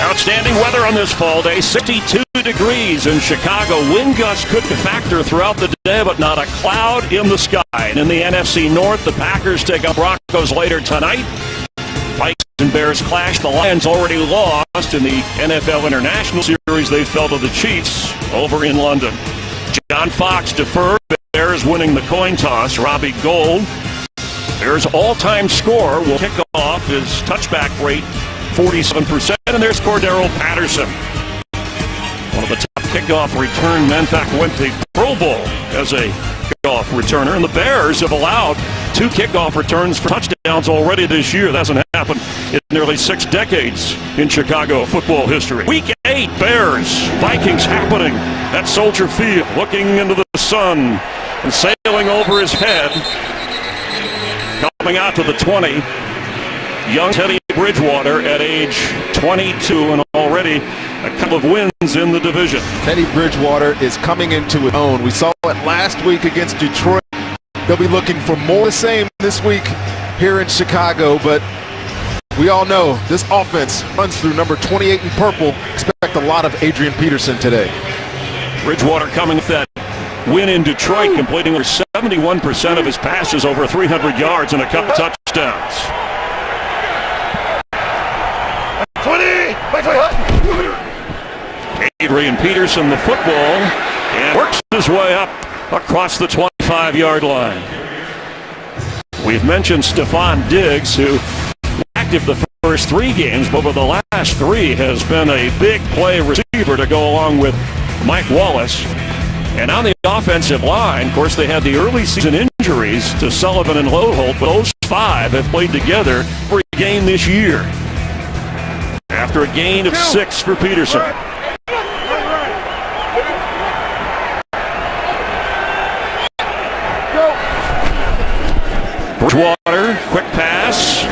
Outstanding weather on this fall day, 62 degrees in Chicago. Wind gusts could factor throughout the day, but not a cloud in the sky. And in the NFC North, the Packers take on Broncos later tonight. Vikings and Bears clash. The Lions already lost in the NFL International Series. They fell to the Chiefs over in London. John Fox deferred. Bears winning the coin toss. Robbie Gould. Bears all-time scorer will kick off his touchback rate 47%. And there's Cordero Patterson, one of the top kickoff return men. In fact, went to the Pro Bowl as a kickoff returner. And the Bears have allowed 2 kickoff returns for touchdowns already this year. That hasn't happened in nearly 6 decades in Chicago football history. Week 8, Bears, Vikings happening at Soldier Field, looking into the sun and sailing over his head. Coming out to the 20, young Teddy Bridgewater at age 22 and already a couple of wins in the division. Teddy Bridgewater is coming into his own. We saw it last week against Detroit. They'll be looking for more of the same this week here in Chicago, but we all know this offense runs through number 28 in purple. Expect a lot of Adrian Peterson today. Bridgewater coming with that win in Detroit, completing over 71% of his passes, over 300 yards and a couple touchdowns. 20! Adrian Peterson, the football, and works his way up across the 25-yard line. We've mentioned Stephon Diggs, who was active the first 3 games, but over the last 3 has been a big play receiver to go along with Mike Wallace. And on the offensive line, of course, they had the early season injuries to Sullivan and Loholt, but those 5 have played together for a game this year. After a gain of 6 for Peterson. Bridgewater, quick pass,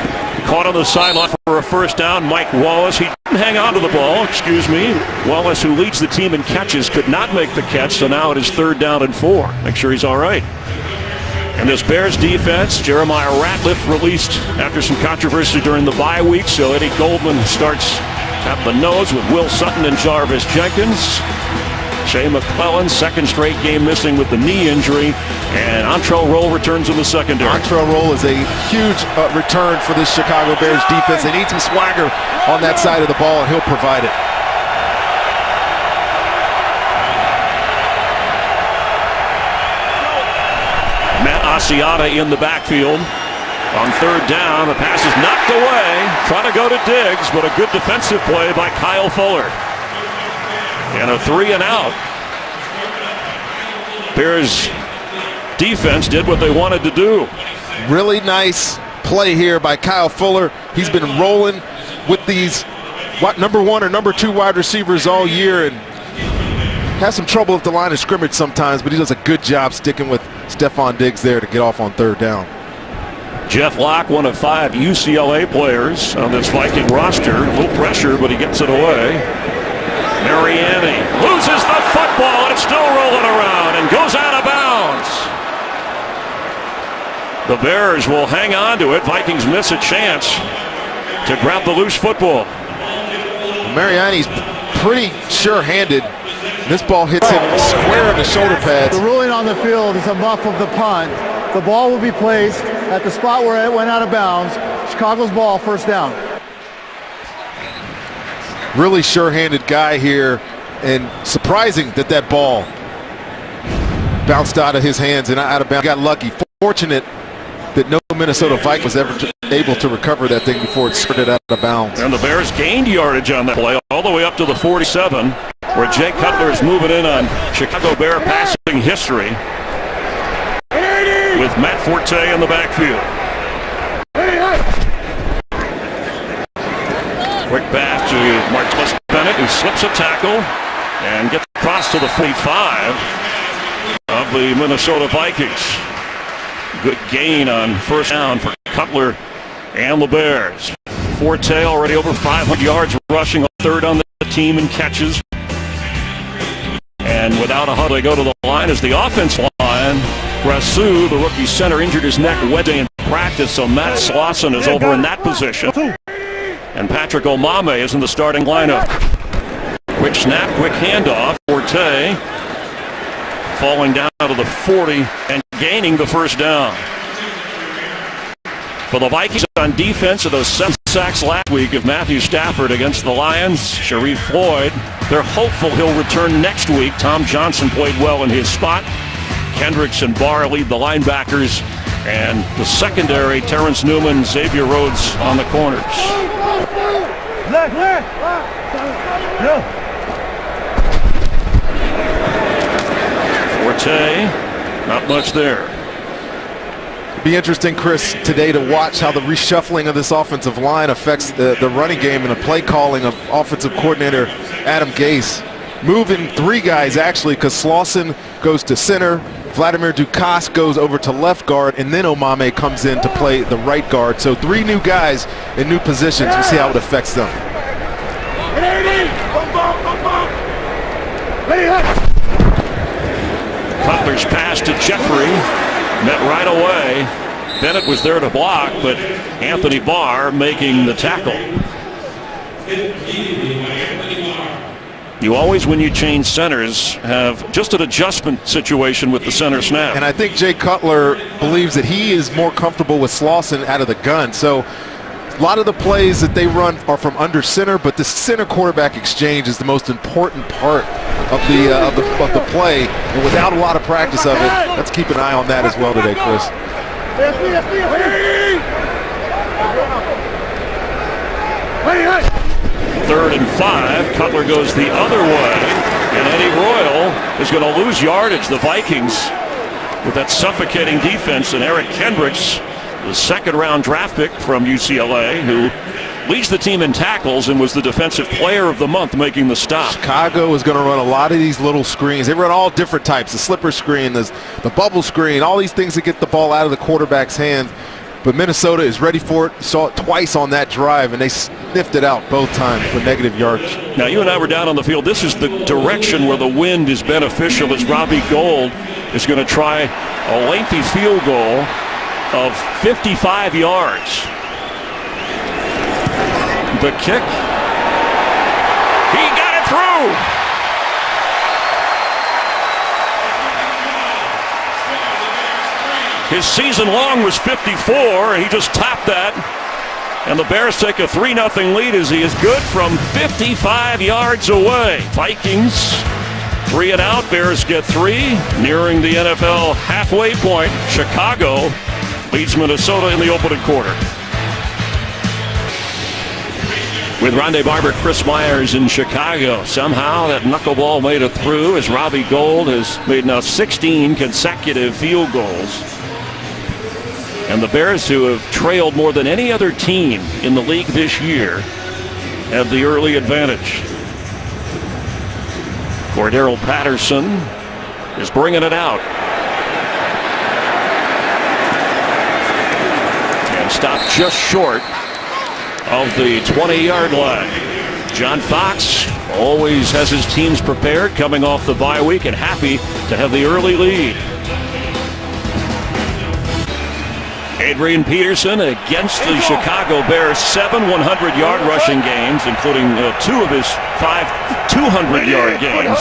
caught on the sideline for a first down. Mike Wallace, he didn't hang on to the ball, Wallace, who leads the team in catches, could not make the catch, so now it is 3rd down and 4. Make sure he's all right. And this Bears defense, Jeremiah Ratliff released after some controversy during the bye week, so Eddie Goldman starts at the nose with Will Sutton and Jarvis Jenkins. Shea McClellan, 2nd straight game missing with the knee injury, and Antrell Roll returns in the secondary. Antrell Roll is a huge return for this Chicago Bears defense. They need some swagger on that side of the ball, and he'll provide it. Matt Asiata in the backfield. On 3rd down, the pass is knocked away. Trying to go to Diggs, but a good defensive play by Kyle Fuller. And a 3 and out. Bears defense did what they wanted to do. Really nice play here by Kyle Fuller. He's been rolling with these number 1 or number 2 wide receivers all year and has some trouble at the line of scrimmage sometimes, but he does a good job sticking with Stephon Diggs there to get off on 3rd down. Jeff Locke, one of 5 UCLA players on this Viking roster. A little pressure, but he gets it away. Mariani loses the football, and it's still rolling around and goes out of bounds. The Bears will hang on to it. Vikings miss a chance to grab the loose football. Mariani's pretty sure-handed. This ball hits him square in the shoulder pads. The ruling on the field is a muff of the punt. The ball will be placed at the spot where it went out of bounds. Chicago's ball, 1st down. Really sure-handed guy here, and surprising that that ball bounced out of his hands and out of bounds. Got lucky. Fortunate that no Minnesota Viking was ever able to recover that thing before it skirted out of bounds. And the Bears gained yardage on that play all the way up to the 47, where Jay Cutler is moving in on Chicago Bear passing history with Matt Forte in the backfield. Quick pass to Martellus Bennett, who slips a tackle and gets across to the 45 of the Minnesota Vikings. Good gain on 1st down for Cutler and the Bears. Forte already over 500 yards rushing, 3rd on the team in catches. And without a huddle, they go to the line as the offense line. Rasu, the rookie center, injured his neck Wednesday in practice, so Matt Slauson is over in that position. And Patrick Omame is in the starting lineup. Quick snap, quick handoff. Forte falling down to the 40 and gaining the first down. For the Vikings on defense, of those 7 sacks last week of Matthew Stafford against the Lions, Sharif Floyd, they're hopeful he'll return next week. Tom Johnson played well in his spot. Kendricks and Barr lead the linebackers. And the secondary, Terrence Newman, Xavier Rhodes on the corners. Forte, not much there. Be interesting, Chris, today to watch how the reshuffling of this offensive line affects the running game and the play calling of offensive coordinator Adam Gase. Moving 3 guys, actually, because Slauson goes to center, Vladimir Dukas goes over to left guard, and then Omame comes in to play the right guard. So 3 new guys in new positions. We'll see how it affects them. Cutler's pass to Jeffrey, met right away. Bennett was there to block, but Anthony Barr making the tackle. You always, when you change centers, have just an adjustment situation with the center snap. And I think Jay Cutler believes that he is more comfortable with Slauson out of the gun. So a lot of the plays that they run are from under center, but the center quarterback exchange is the most important part of the play. And without a lot of practice of it, let's keep an eye on that as well today, Chris. 3rd and 5. Cutler goes the other way, and Eddie Royal is going to lose yardage. The Vikings, with that suffocating defense, and Eric Kendricks, the 2nd-round draft pick from UCLA, who leads the team in tackles and was the defensive player of the month making the stop. Chicago is going to run a lot of these little screens. They run all different types, the slipper screen, the bubble screen, all these things that get the ball out of the quarterback's hand. But Minnesota is ready for it. Saw it twice on that drive, and they sniffed it out both times for negative yardage. Now, you and I were down on the field. This is the direction where the wind is beneficial, as Robbie Gould is going to try a lengthy field goal of 55 yards. The kick. He got it through. His season long was 54, and he just topped that. And the Bears take a 3-0 lead as he is good from 55 yards away. Vikings 3 and out. Bears get 3, nearing the NFL halfway point. Chicago leads Minnesota in the opening quarter. With Rondé Barber, Chris Myers in Chicago. Somehow that knuckleball made it through, as Robbie Gould has made now 16 consecutive field goals. And the Bears, who have trailed more than any other team in the league this year, have the early advantage. Cordero Patterson is bringing it out. And stopped just short of the 20-yard line. John Fox always has his teams prepared, coming off the bye week and happy to have the early lead. Adrian Peterson against the Chicago Bears, 7 100-yard rushing games, including 2 of his 5 200-yard games.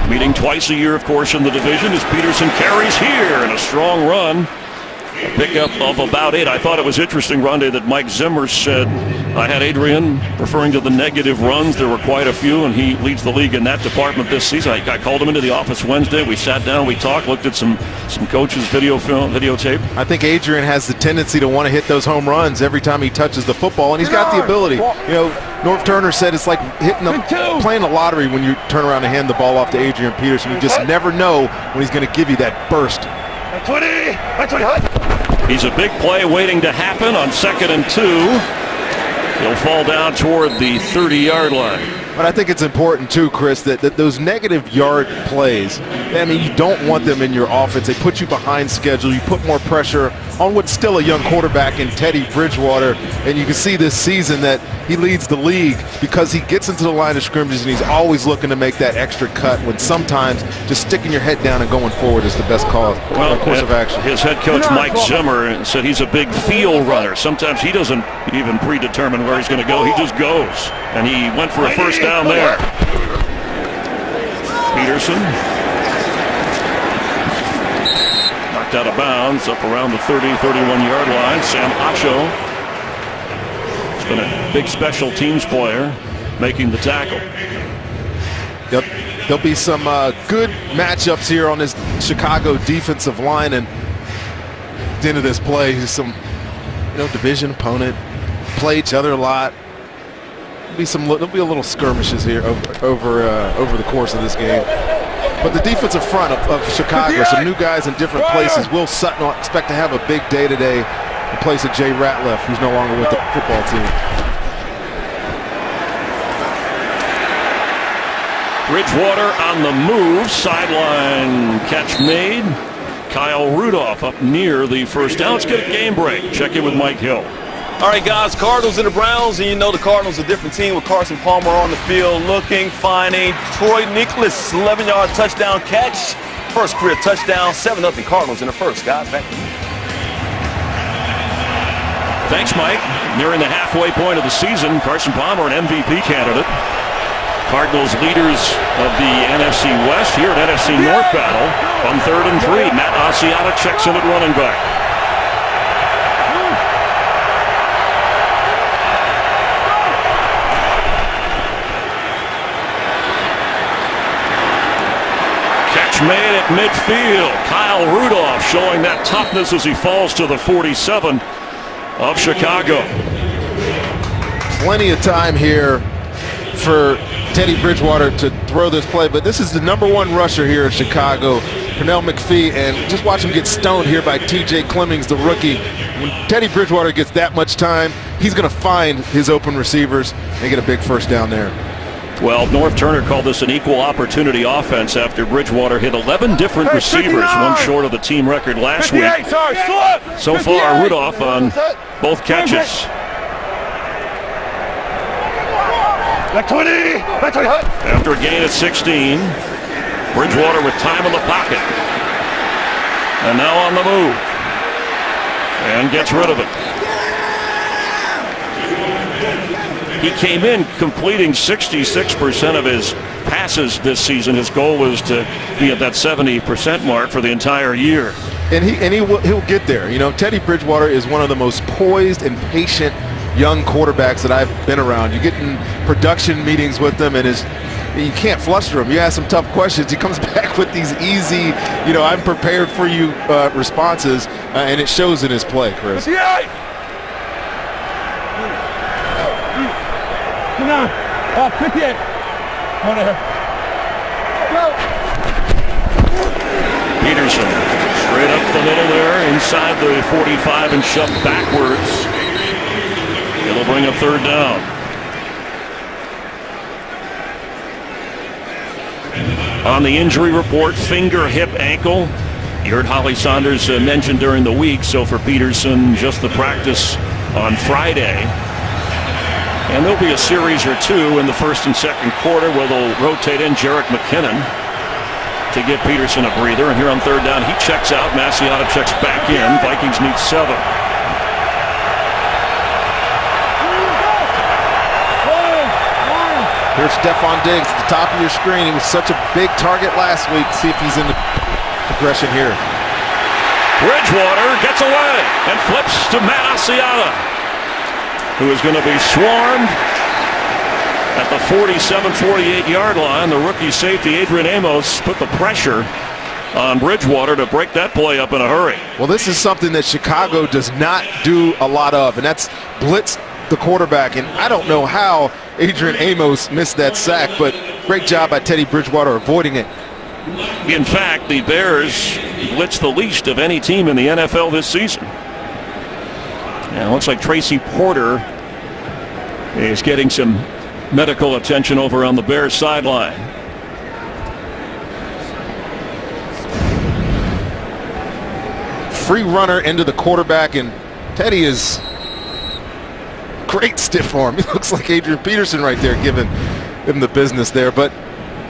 Meeting twice a year, of course, in the division, as Peterson carries here in a strong run. A pickup of about 8. I thought it was interesting, Rondé, that Mike Zimmer said, I had Adrian referring to the negative runs. There were quite a few, and he leads the league in that department this season. I called him into the office Wednesday. We sat down, we talked, looked at some coaches' videotape. I think Adrian has the tendency to want to hit those home runs every time he touches the football, and he's got the ability. You know, Norv Turner said it's like playing the lottery when you turn around and hand the ball off to Adrian Peterson. You just never know when he's going to give you that burst. 20. He's a big play waiting to happen on 2nd and 2. He'll fall down toward the 30-yard line. But I think it's important too, Chris, that those negative yard plays, I mean, you don't want them in your offense. They put you behind schedule. You put more pressure on what's still a young quarterback in Teddy Bridgewater. And you can see this season that he leads the league because he gets into the line of scrimmages and he's always looking to make that extra cut when sometimes just sticking your head down and going forward is the best course of action. His head coach Mike Zimmer said he's a big field runner. Sometimes he doesn't even predetermine where he's going to go. He just goes. And he went for a first down there. Peterson knocked out of bounds up around the 30-31-yard line. Sam Acho has been a big special teams player making the tackle. Yep. There'll be some good matchups here on this Chicago defensive line, and at the end of this play, some division opponent, play each other a lot. There'll be a little skirmishes here over the course of this game. But the defensive front of Chicago, some new guys in different places. Will Sutton will expect to have a big day today in place of Jay Ratliff, who's no longer with the football team. Bridgewater on the move, sideline catch made. Kyle Rudolph up near the first down. Let's get a game break. Check in with Mike Hill. All right, guys, Cardinals and the Browns, and you know the Cardinals are a different team with Carson Palmer on the field looking, finding Troy Nicholas, 11-yard touchdown catch. First career touchdown, 7-0 Cardinals in the first, guys. Back to you. Thanks, Mike. Nearing the halfway point of the season, Carson Palmer, an MVP candidate. Cardinals leaders of the NFC West here at NFC North battle on 3rd and 3. Matt Asiata checks in at running back. Made at midfield. Kyle Rudolph showing that toughness as he falls to the 47 of Chicago. Plenty of time here for Teddy Bridgewater to throw this play, but this is the #1 rusher here in Chicago, Pernell McPhee, and just watch him get stoned here by TJ Clemmings, the rookie. When Teddy Bridgewater gets that much time, he's going to find his open receivers and get a big first down there. Well, North Turner called this an equal opportunity offense after Bridgewater hit 11 different receivers, one short of the team record last week. So far, Rudolph on both catches. Back 20! Back 20! After a gain at 16, Bridgewater with time in the pocket. And now on the move. And gets rid of it. He came in completing 66% of his passes this season. His goal was to be at that 70% mark for the entire year. And he'll get there. You know, Teddy Bridgewater is one of the most poised and patient young quarterbacks that I've been around. You get in production meetings with them, and you can't fluster him. You ask him tough questions, he comes back with these easy, I'm prepared for you responses, and it shows in his play, Chris. 58. Go there. Go. Peterson straight up the middle there, inside the 45 and shoved backwards. It'll bring a third down. On the injury report, finger, hip, ankle. You heard Holly Saunders mentioned during the week, so for Peterson, just the practice on Friday. And there'll be a series or two in the first and second quarter where they'll rotate in Jerick McKinnon to give Peterson a breather. And here on third down, he checks out. Asiata checks back in. Vikings need 7. Here's Stephon Diggs at the top of your screen. He was such a big target last week. See if he's in the progression here. Bridgewater gets away and flips to Matt Asiata, who is going to be swarmed at the 47-48-yard line. The rookie safety, Adrian Amos, put the pressure on Bridgewater to break that play up in a hurry. Well, this is something that Chicago does not do a lot of, and that's blitz the quarterback. And I don't know how Adrian Amos missed that sack, but great job by Teddy Bridgewater avoiding it. In fact, the Bears blitz the least of any team in the NFL this season. Now, it looks like Tracy Porter is getting some medical attention over on the Bears sideline. free runner into the quarterback, and Teddy is great stiff arm. He looks like Adrian Peterson right there giving him the business there, but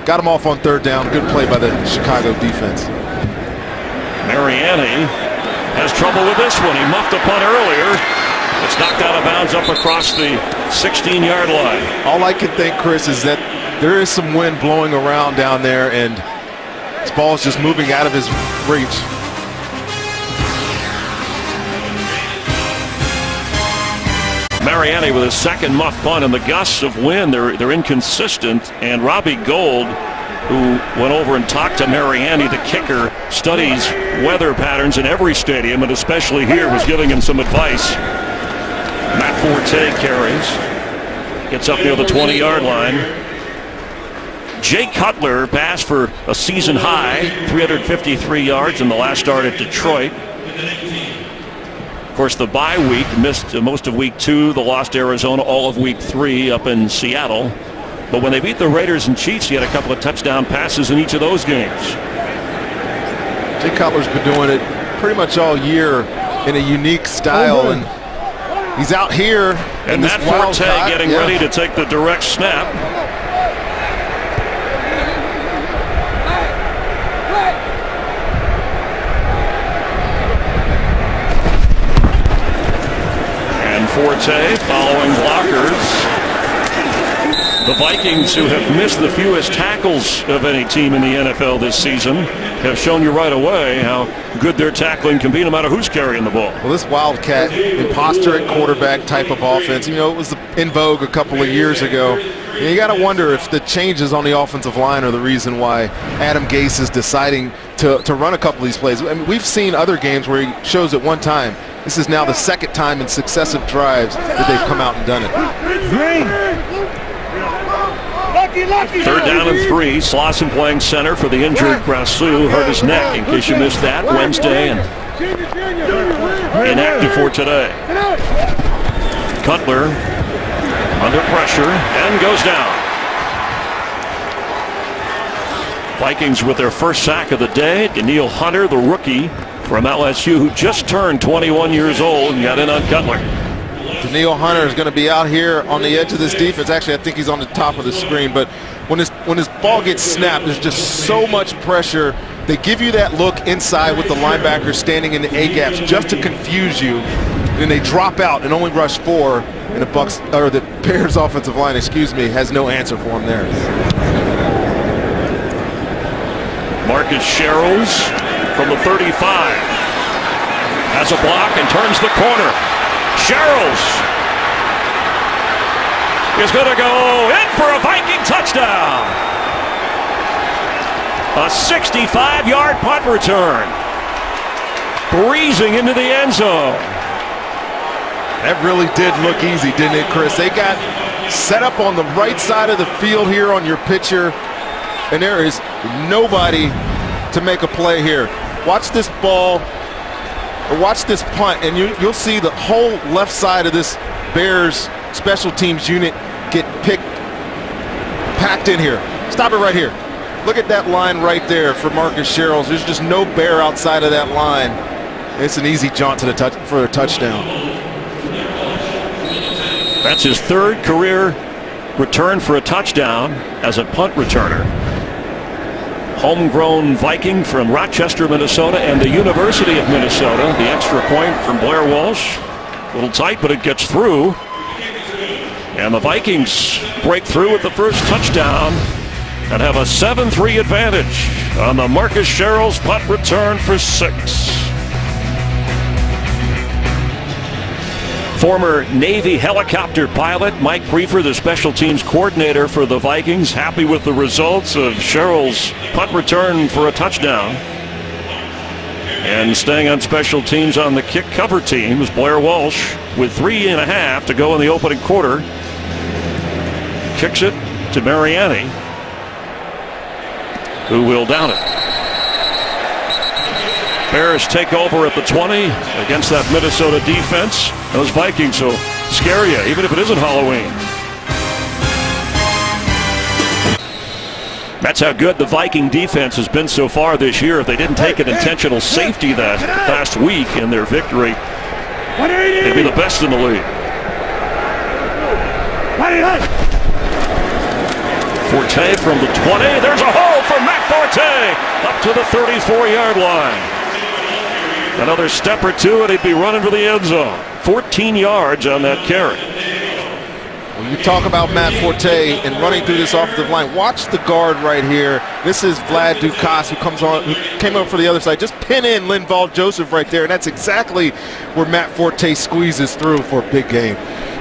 got him off on third down. Good play by the Chicago defense. Mariani has trouble with this one. He muffed a punt earlier. It's knocked out of bounds up across the 16-yard line. All I can think, Chris, is that there is some wind blowing around down there, and this ball is just moving out of his reach. Mariani with his second muff punt, and the gusts of wind, they're inconsistent. And Robbie Gold, who went over and talked to Mariani, the kicker, studies weather patterns in every stadium, and especially here, was giving him some advice. Matt Forte carries, gets up near the 20-yard line. Jay Cutler passed for a season high 353 yards in the last start at Detroit. Of course, the bye week missed most of week 2. They lost Arizona all of week 3 up in Seattle. But when they beat the Raiders and Chiefs, he had a couple of touchdown passes in each of those games. Jay Cutler's been doing it pretty much all year in a unique style, and he's out here. And Matt Forte getting ready to take the direct snap. And Forte following blockers. The Vikings, who have missed the fewest tackles of any team in the NFL this season, have shown you right away how good their tackling can be no matter who's carrying the ball. Well, this Wildcat imposter at quarterback type of offense, you know, it was in vogue a couple of years ago. And you got to wonder if the changes on the offensive line are the reason why Adam Gase is deciding to run a couple of these plays. I mean, we've seen other games where he shows it one time. This is now the second time in successive drives that they've come out and done it. Third down and 3. Slauson playing center for the injured Grasu. Hurt his neck, in case you missed that, Wednesday, and inactive for today. Cutler under pressure and goes down. Vikings with their first sack of the day. Daniil Hunter, the rookie from LSU, who just turned 21 years old and got in on Cutler. Daniil Hunter is going to be out here on the edge of this defense. Actually, I think he's on the top of the screen. But when his ball gets snapped, there's just so much pressure. They give you that look inside with the linebackers standing in the A-gaps just to confuse you. Then they drop out and only rush 4. And the Bears offensive line, has no answer for him there. Marcus Sherrills from the 35 has a block and turns the corner. Sherrills is going to go in for a Viking touchdown. A 65-yard punt return. Breezing into the end zone. That really did look easy, didn't it, Chris? They got set up on the right side of the field here on your pitcher, and there is nobody to make a play here. Watch this ball, or watch this punt, and you'll see the whole left side of this Bears special teams unit get packed in here. Stop it right here. Look at that line right there for Marcus Sherrills. There's just no Bear outside of that line. It's an easy jaunt to for a touchdown. That's his third career return for a touchdown as a punt returner. Homegrown Viking from Rochester, Minnesota, and the University of Minnesota. The extra point from Blair Walsh. A little tight, but it gets through. And the Vikings break through with the first touchdown and have a 7-3 advantage on the Marcus Sherrills punt return for 6. Former Navy helicopter pilot Mike Prefer, the special teams coordinator for the Vikings, happy with the results of Sherrills' punt return for a touchdown. And staying on special teams on the kick cover team is Blair Walsh with 3.5 to go in the opening quarter. Kicks it to Mariani, who will down it. Bears take over at the 20 against that Minnesota defense. Those Vikings will scare you, even if it isn't Halloween. That's how good the Viking defense has been so far this year. If they didn't take an intentional safety that last week in their victory, they'd be the best in the league. Forte from the 20. There's a hole for Matt Forte up to the 34-yard line. Another step or two and he'd be running for the end zone. 14 yards on that carry. When you talk about Matt Forte and running through this offensive line, watch the guard right here. This is Vlad Dukas who came up for the other side. Just pin in Linval Joseph right there, and that's exactly where Matt Forte squeezes through for a big game.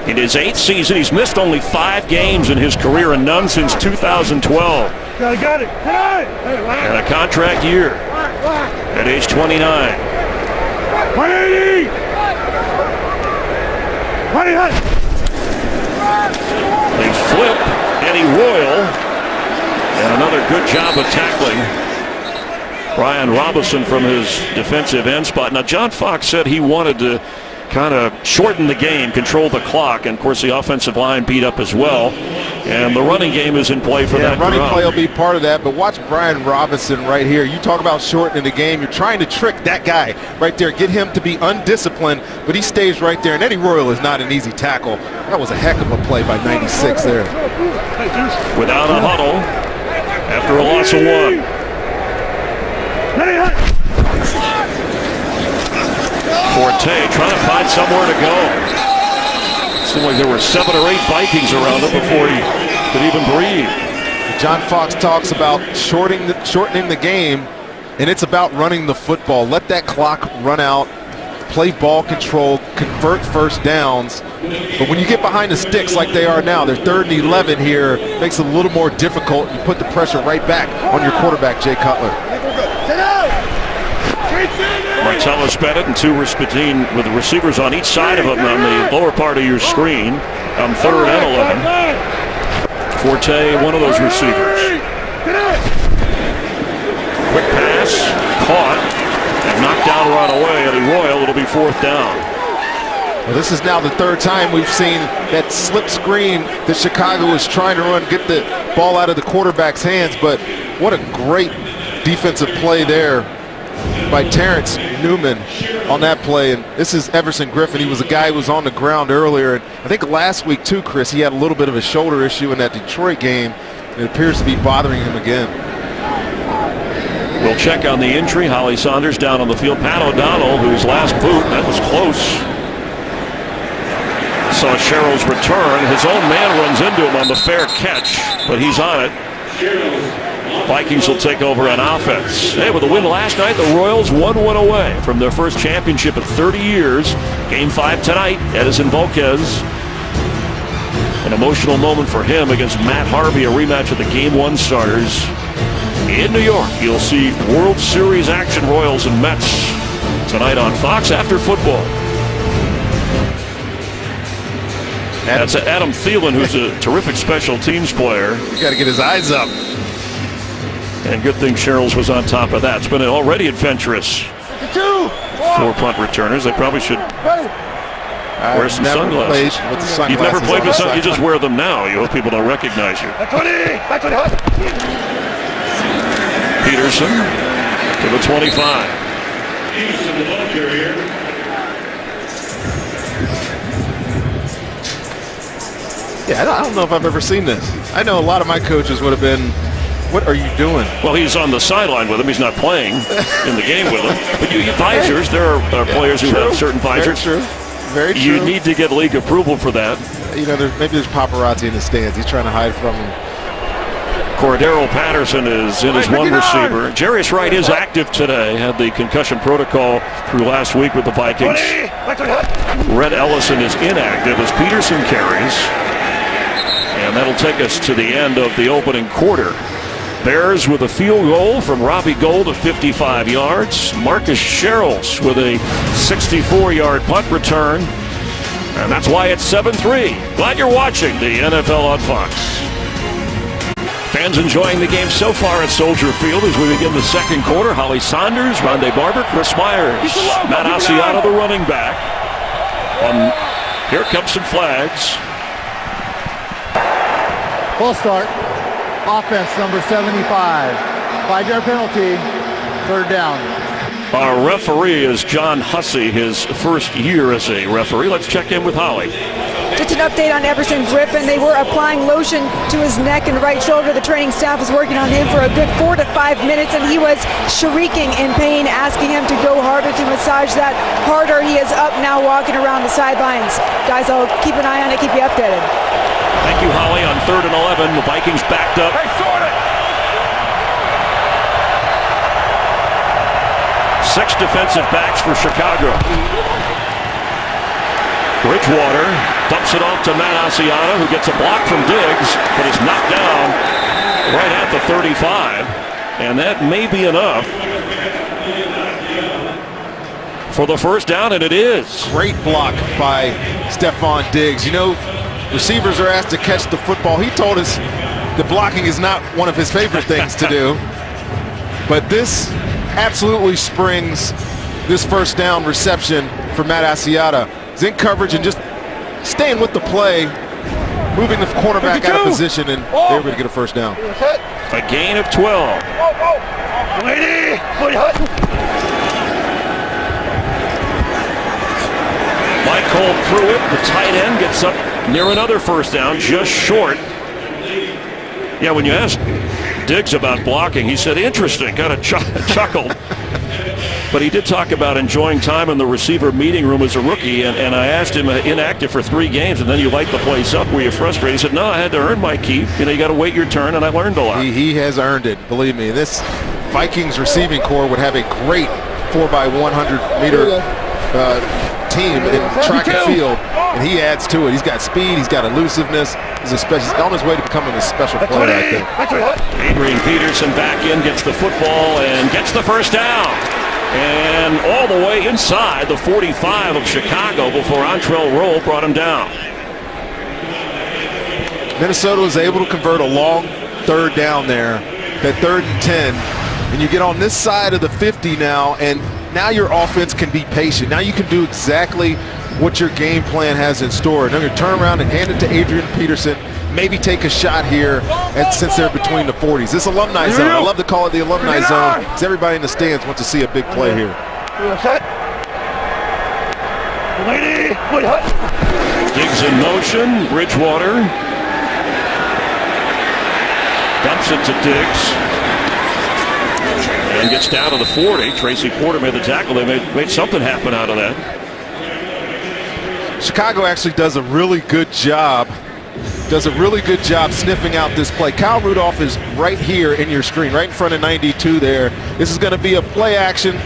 In his 8th season, he's missed only 5 games in his career and none since 2012. Got it. And a contract year at age 29. 180. They flip Eddie Royal, and another good job of tackling Brian Robinson from his defensive end spot. Now, John Fox said he wanted to kind of shorten the game, control the clock, and of course the offensive line beat up as well. And the running game is in play for that. Running play will be part of that, but watch Brian Robinson right here. You talk about shortening the game. You're trying to trick that guy right there, get him to be undisciplined, but he stays right there. And Eddie Royal is not an easy tackle. That was a heck of a play by 96 there. Without a huddle, after a loss of 1. Forte trying to find somewhere to go. Seemed like there were 7 or 8 Vikings around him before he could even breathe. John Fox talks about shortening the game, and it's about running the football. Let that clock run out, play ball control, convert first downs. But when you get behind the sticks like they are now, they're 3rd and 11 here, makes it a little more difficult. You put the pressure right back on your quarterback, Jay Cutler. Martellus Bennett and 2 with the receivers on each side of him on the lower part of your screen on 3rd and 11. Forte, one of those receivers. Quick pass, caught, and knocked down right away. Eddie Royal, it'll be 4th down. Well, this is now the 3rd time we've seen that slip screen that Chicago is trying to run, get the ball out of the quarterback's hands, but what a great defensive play there by Terrence Newman on that play. And this is Everson Griffin. He was a guy who was on the ground earlier. And I think last week too, Chris, he had a little bit of a shoulder issue in that Detroit game. It appears to be bothering him again. We'll check on the injury. Holly Saunders down on the field. Pat O'Donnell, whose last boot, that was close. Saw Sherrill's return. His own man runs into him on the fair catch, but he's on it. Vikings will take over on offense. Hey, with a win last night, the Royals 1-1 away from their first championship in 30 years. Game 5 tonight, Edison Volquez. An emotional moment for him against Matt Harvey, a rematch of the Game 1 starters. In New York, you'll see World Series action, Royals and Mets, tonight on Fox after football. That's Adam Thielen, who's a terrific special teams player. You got to get his eyes up. And good thing Sherrills was on top of that. It's been already adventurous. 4 punt returners. They probably should wear some sunglasses. You've never played with sunglasses. You just wear them now. You hope people don't recognize you. Peterson to the 25. Yeah, I don't know if I've ever seen this. I know a lot of my coaches would have been, what are you doing? Well, he's on the sideline with him. He's not playing in the game with him. But you visors, there are players who have certain visors. Very true. Very true. You need to get league approval for that. You know, maybe there's paparazzi in the stands. He's trying to hide from him. Cordero Patterson is in as one receiver. Jarius Wright is active today. Had the concussion protocol through last week with the Vikings. Red Ellison is inactive as Peterson carries. And that'll take us to the end of the opening quarter. Bears with a field goal from Robbie Gould of 55 yards. Marcus Sherrills with a 64-yard punt return. And that's why it's 7-3. Glad you're watching the NFL on Fox. Fans enjoying the game so far at Soldier Field as we begin the second quarter. Holly Saunders, Rondé Barber, Chris Myers, Matt Asiata, the running back. And here comes some flags. Full start. offense number 75. 5-yard penalty, third down. Our referee is John Hussey, his first year as a referee. Let's check in with Holly. Just an update on Everson Griffin. They were applying lotion to his neck and right shoulder. The training staff was working on him for a good 4 to 5 minutes, and he was shrieking in pain, asking him to go harder, to massage that harder. He is up now, walking around the sidelines. Guys, I'll keep an eye on it, keep you updated. Thank you, Holly. On 3rd and 11, the Vikings backed up. Hey, sort it! 6 defensive backs for Chicago. Bridgewater dumps it off to Matt Asiata, who gets a block from Diggs, but is knocked down right at the 35. And that may be enough for the first down, and it is. Great block by Stephon Diggs. You know, receivers are asked to catch the football. He told us that blocking is not one of his favorite things to do. But this absolutely springs this first down reception for Matt Asiata. He's in coverage and just staying with the play, moving the cornerback out of position, and they're able to get a first down. A gain of 12. Michael Pruitt, the tight end, gets up near another first down, just short. Yeah, when you asked Diggs about blocking, he said, interesting, kind of chuckled. But he did talk about enjoying time in the receiver meeting room as a rookie, and I asked him, inactive for 3 games, and then you light the place up, were you frustrated? He said, no, I had to earn my keep. You know, you got to wait your turn, and I learned a lot. He has earned it, believe me. This Vikings receiving core would have a great 4x100-meter team in track and field, and he adds to it. He's got speed, he's got elusiveness. He's on his way to becoming a special player, I think. Adrian Peterson back in, gets the football, and gets the first down. And all the way inside the 45 of Chicago before Antrell Roll brought him down. Minnesota was able to convert a long third down there, that 3rd and 10, and you get on this side of the 50 now, and now your offense can be patient. Now you can do exactly what your game plan has in store. Now you turn around and hand it to Adrian Peterson, maybe take a shot here since they're between the 40s. This alumni zone, I love to call it the alumni zone, because everybody in the stands wants to see a big play here. Diggs in motion, Bridgewater dumps it to Diggs and gets down to the 40. Tracy Porter made the tackle. They made something happen out of that. Chicago actually does a really good job sniffing out this play. Kyle Rudolph is right here in your screen, right in front of 92 there. This is going to be a play action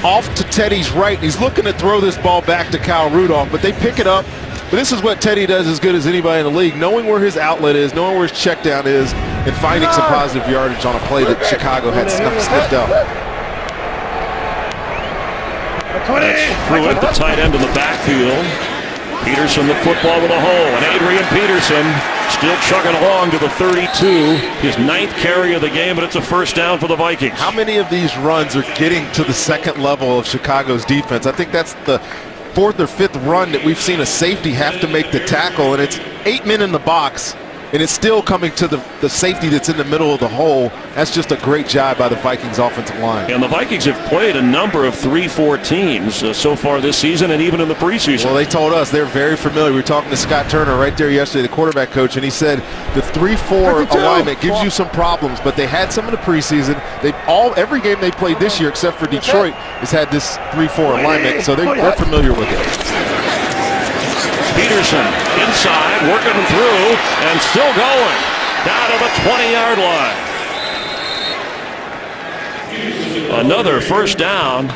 off to Teddy's right. He's looking to throw this ball back to Kyle Rudolph, but they pick it up. But this is what Teddy does as good as anybody in the league, knowing where his outlet is, knowing where his check down is, and finding some positive yardage on a play that Chicago had sniffed out. That's Pruitt, the tight end in the backfield. Peterson the football with a hole, and Adrian Peterson still chugging along to the 32. His 9th carry of the game, but it's a first down for the Vikings. How many of these runs are getting to the second level of Chicago's defense? I think that's the 4th or 5th run that we've seen a safety have to make the tackle, and it's 8 men in the box, and it's still coming to the safety that's in the middle of the hole. That's just a great job by the Vikings offensive line. And the Vikings have played a number of 3-4 teams so far this season, and even in the preseason. Well, they told us they're very familiar. We were talking to Scott Turner right there yesterday, the quarterback coach, and he said the 3-4 alignment gives you some problems, but they had some in the preseason. Every game they played this year, except for Detroit, has had this 3-4 alignment, so they're familiar with it. Peterson inside, working through, and still going down to the 20-yard line. Another first down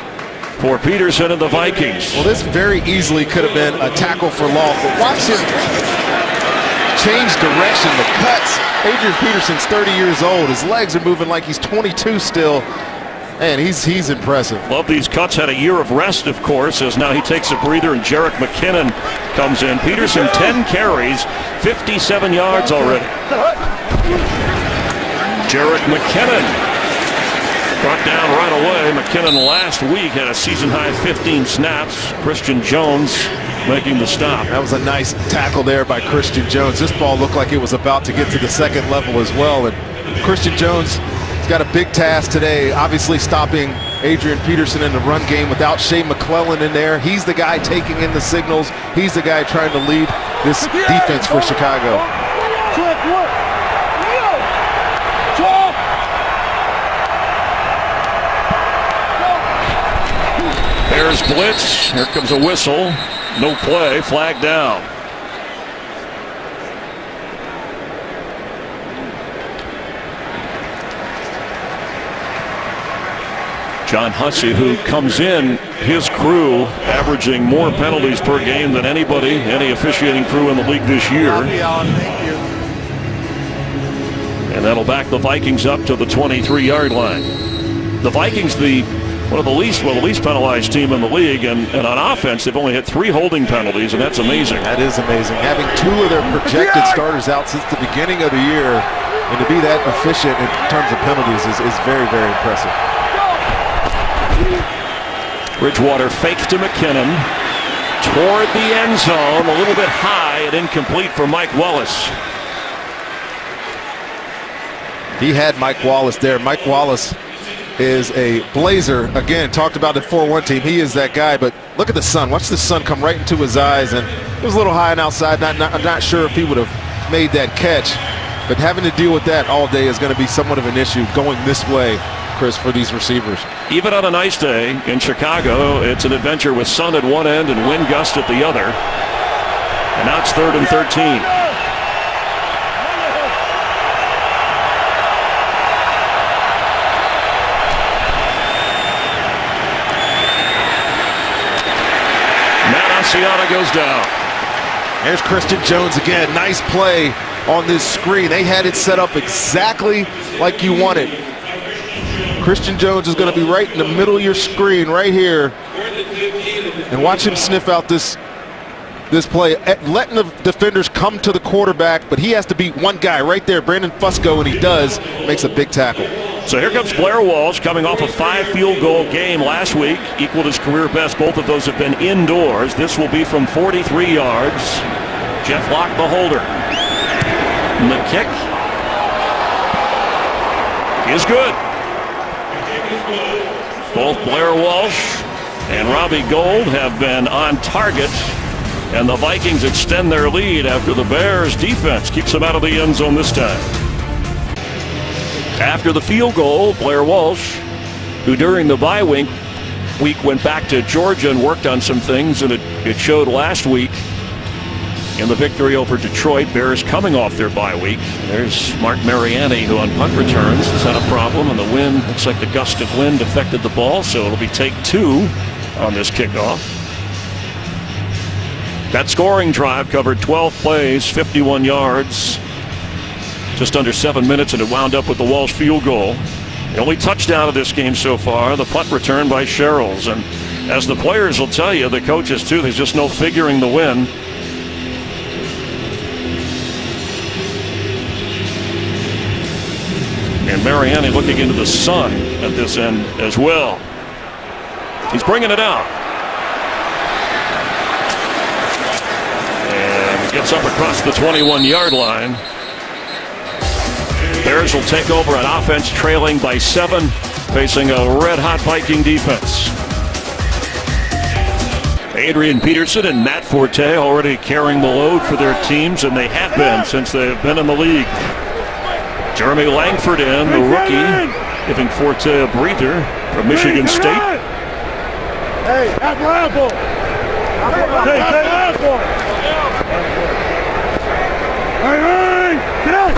for Peterson and the Vikings. Well, this very easily could have been a tackle for loss, but watch him change direction, the cuts. Adrian Peterson's 30 years old. His legs are moving like he's 22 still. Man, he's impressive. Love these cuts. Had a year of rest, of course, as now he takes a breather, and Jerick McKinnon comes in. Peterson, 10 carries, 57 yards already. Jerick McKinnon brought down right away. McKinnon last week had a season-high 15 snaps. Christian Jones making the stop. That was a nice tackle there by Christian Jones. This ball looked like it was about to get to the second level as well. And Christian Jones has got a big task today, obviously stopping Adrian Peterson in the run game without Shea McClellan in there. He's the guy taking in the signals. He's the guy trying to lead this defense for Chicago. Bears blitz. Here comes a whistle. No play. Flag down. John Hussey, who comes in, his crew averaging more penalties per game than anybody, any officiating crew in the league this year. And that'll back the Vikings up to the 23-yard line. The Vikings, one of the least penalized team in the league, and on offense, they've only had 3 holding penalties, and that's amazing. That is amazing. Having 2 of their projected starters out since the beginning of the year, and to be that efficient in terms of penalties is very, very impressive. Bridgewater fakes to McKinnon toward the end zone, a little bit high and incomplete for Mike Wallace. He had Mike Wallace there. Mike Wallace is a Blazer. Again, talked about the 4-1 team. He is that guy, but look at the sun. Watch the sun come right into his eyes, and it was a little high and outside. I'm not sure if he would have made that catch, but having to deal with that all day is going to be somewhat of an issue going this way, Chris, for these receivers. Even on a nice day in Chicago, it's an adventure with sun at one end and wind gust at the other. And now it's 3rd and 13. Siana goes down. There's Christian Jones again. Nice play on this screen. They had it set up exactly like you wanted. Christian Jones is going to be right in the middle of your screen right here. And watch him sniff out this play, letting the defenders come to the quarterback, but he has to beat one guy right there, Brandon Fusco, and he does. Makes a big tackle. So here comes Blair Walsh, coming off a 5 field goal game last week, equaled his career best. Both of those have been indoors. This will be from 43 yards. Jeff Locke, the holder. And the kick is good. Both Blair Walsh and Robbie Gould have been on target, and the Vikings extend their lead after the Bears defense keeps them out of the end zone this time. After the field goal, Blair Walsh, who during the bye week went back to Georgia and worked on some things, and it showed last week in the victory over Detroit. Bears coming off their bye week. There's Mark Mariani, who on punt returns has had a problem, and the wind, looks like the gust of wind affected the ball, so it'll be take 2 on this kickoff. That scoring drive covered 12 plays, 51 yards, just under 7 minutes, and it wound up with the Walsh field goal. The only touchdown of this game so far, the punt return by Sherrills. And as the players will tell you, the coaches too, there's just no figuring the win. And Mariani looking into the sun at this end as well. He's bringing it out. And gets up across the 21-yard line. Bears will take over on offense, trailing by 7, facing a red-hot Viking defense. Adrian Peterson and Matt Forte already carrying the load for their teams, and they have been since they have been in the league. Jeremy Langford in, the rookie, giving Forte a breather from Michigan State. Hey, that's Lample. Hey, Lample. Hey, get out.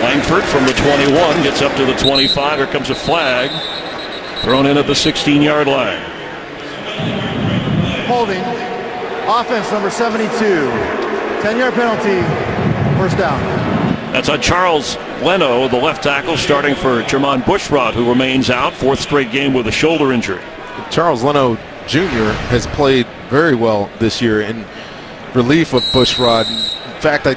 Langford from the 21 gets up to the 25. Here comes a flag thrown in at the 16-yard line. Holding. Offense number 72. 10-yard penalty. First down. That's on Charles Leno, the left tackle, starting for Jermon Bushrod, who remains out. 4th straight game with a shoulder injury. Charles Leno Jr. has played very well this year in relief of Bushrod. In fact, I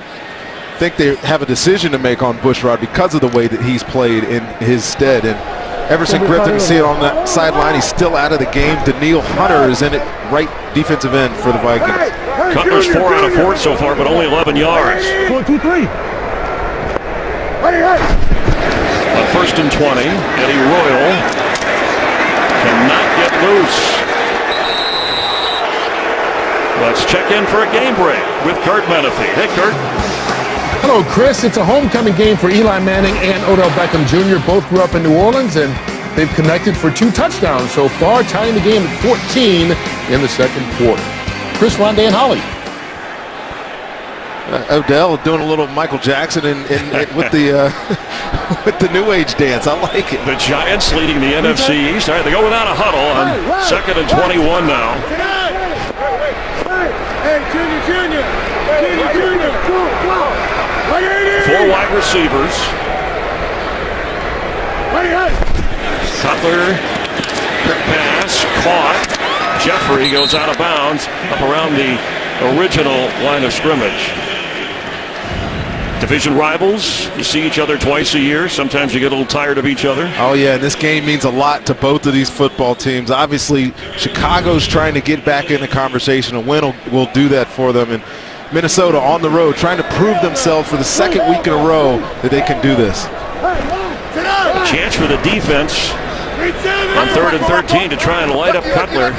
think they have a decision to make on Bushrod because of the way that he's played in his stead. And Everson Griffin, see it on that sideline. He's still out of the game. Daniil Hunter is in it, right defensive end for the Vikings. Cutler's 4 out of 4 so far, but only 11 yards. 1, 2, 3. On 1st and 20, Eddie Royal cannot get loose. Let's check in for a game break with Kurt Menefee. Hey, Kurt. Hello, Chris. It's a homecoming game for Eli Manning and Odell Beckham Jr. Both grew up in New Orleans, and they've connected for 2 touchdowns so far, tying the game at 14 in the second quarter. Chris, Rondé, and Holly. Odell doing a little Michael Jackson with the with the New Age dance. I like it. The Giants leading the NFC East. All right, they go without a huddle on 2nd and 21 now. Hey, Junior. 4 wide receivers. Cutler, quick pass, caught. Jeffrey goes out of bounds up around the original line of scrimmage. Division rivals, you see each other twice a year. Sometimes you get a little tired of each other. Oh, yeah, and this game means a lot to both of these football teams. Obviously, Chicago's trying to get back in the conversation. A win will do that for them. And Minnesota on the road trying to prove themselves for the 2nd week in a row that they can do this. A chance for the defense on 3rd and 13 to try and light up Cutler.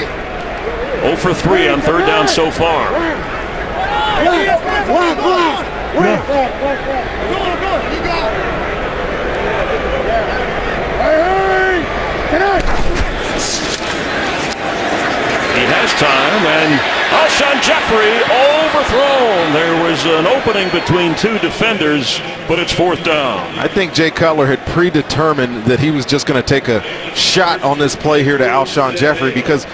0 for 3 on 3rd down so far. He has time, and Alshon Jeffrey overthrown. There was an opening between 2 defenders, but it's 4th down. I think Jay Cutler had predetermined that he was just going to take a shot on this play here to Alshon Jeffrey, because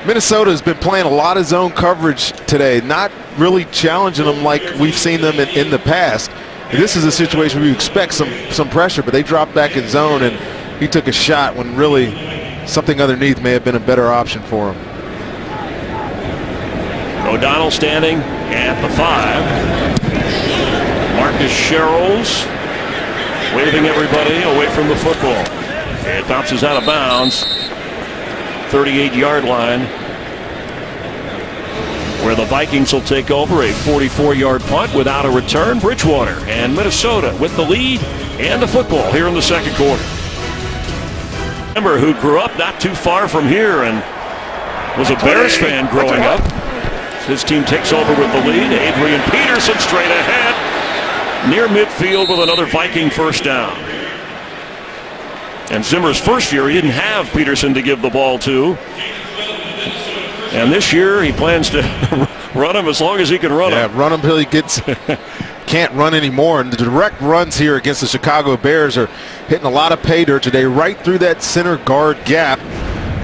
Minnesota has been playing a lot of zone coverage today, not really challenging them like we've seen them in the past. This is a situation where you expect some pressure, but they dropped back in zone, and he took a shot when really something underneath may have been a better option for him. O'Donnell standing at the 5. Marcus Sherrills waving everybody away from the football. It bounces out of bounds. 38-yard line, where the Vikings will take over a 44-yard punt without a return. Bridgewater and Minnesota with the lead and the football here in the second quarter. Remember, who grew up not too far from here and was a Bears fan growing up. His team takes over with the lead. Adrian Peterson straight ahead near midfield with another Viking first down. And Zimmer's first year, he didn't have Peterson to give the ball to. And this year, he plans to run him as long as he can run him. Yeah, run him till he can't run anymore. And the direct runs here against the Chicago Bears are hitting a lot of pay dirt today, right through that center guard gap.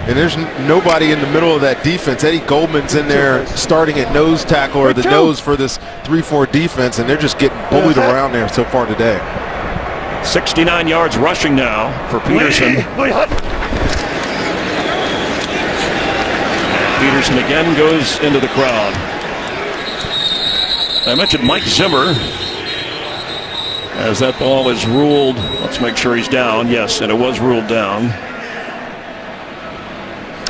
And there's nobody in the middle of that defense. Eddie Goldman's in there starting at nose tackle, or the nose for this 3-4 defense, and they're just getting bullied around there so far today. 69 yards rushing now for Peterson. Peterson again goes into the crowd. I mentioned Mike Zimmer. As that ball is ruled, let's make sure he's down. Yes, and it was ruled down.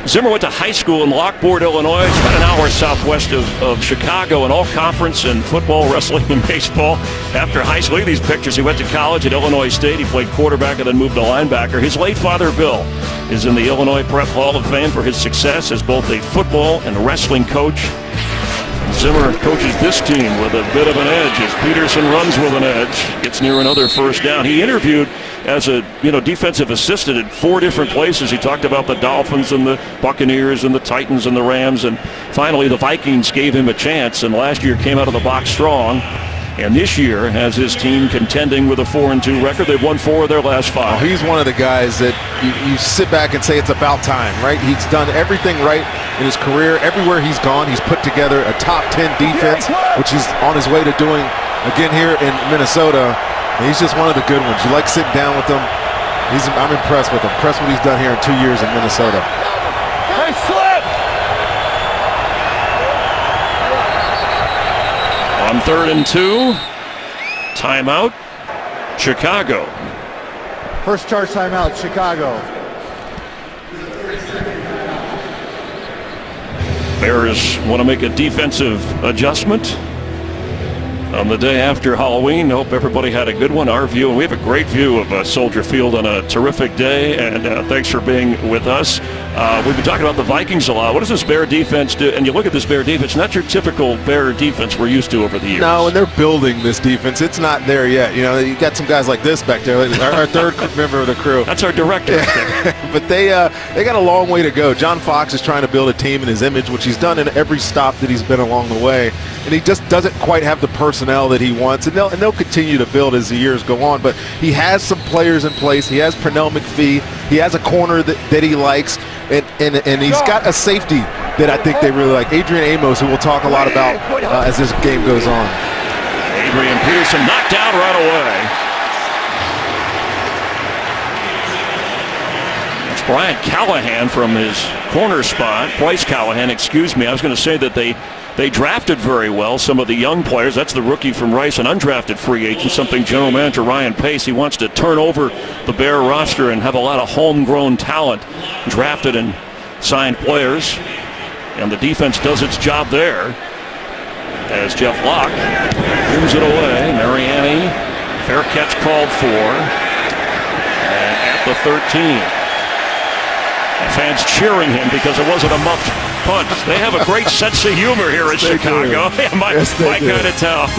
Zimmer went to high school in Lockport, Illinois. It's about an hour southwest of Chicago, in all conference in football, wrestling, and baseball. After high school, look at these pictures. He went to college at Illinois State. He played quarterback and then moved to linebacker. His late father, Bill, is in the Illinois Prep Hall of Fame for his success as both a football and wrestling coach. Zimmer coaches this team with a bit of an edge as Peterson runs with an edge, gets near another first down. He interviewed as a defensive assistant at 4 different places. He talked about the Dolphins and the Buccaneers and the Titans and the Rams, and finally the Vikings gave him a chance, and last year came out of the box strong. And this year has his team contending with a 4-2 record. They've won 4 of their last 5. Oh, he's one of the guys that you sit back and say it's about time, right? He's done everything right in his career. Everywhere he's gone, he's put together a top 10 defense, which he's on his way to doing again here in Minnesota. And he's just one of the good ones. You like sitting down with him. I'm impressed with him. Impressed what he's done here in 2 years in Minnesota. Hey, slip! On 3rd and 2, timeout, Chicago. First charge timeout, Chicago. Bears want to make a defensive adjustment on the day after Halloween. Hope everybody had a good one. Our view, and we have a great view of Soldier Field on a terrific day, and thanks for being with us. We've been talking about the Vikings a lot. What does this Bear defense do? And you look at this Bear defense, not your typical Bear defense we're used to over the years. No, and they're building this defense. It's not there yet. You know, you got some guys like this back there, our third member of the crew. That's our director. But they got a long way to go. John Fox is trying to build a team in his image, which he's done in every stop that he's been along the way, and he just doesn't quite have the personnel that he wants, and they'll continue to build as the years go on. But he has some players in place. He has Pernell McPhee. He has a corner that he likes, and he's got a safety that I think they really like, Adrian Amos, who we'll talk a lot about as this game goes on. Adrian Peterson knocked down right away. That's Brian Callahan from his corner spot. Bryce Callahan, excuse me. I was going to say that they drafted very well some of the young players. That's the rookie from Rice, an undrafted free agent, something General Manager Ryan Pace, he wants to turn over the Bear roster and have a lot of homegrown talent, drafted and signed players. And the defense does its job there as Jeff Locke moves it away. Mariani, fair catch called for at the 13. And fans cheering him because it wasn't a muffed punt. They have a great sense of humor here in Chicago. My kind of town.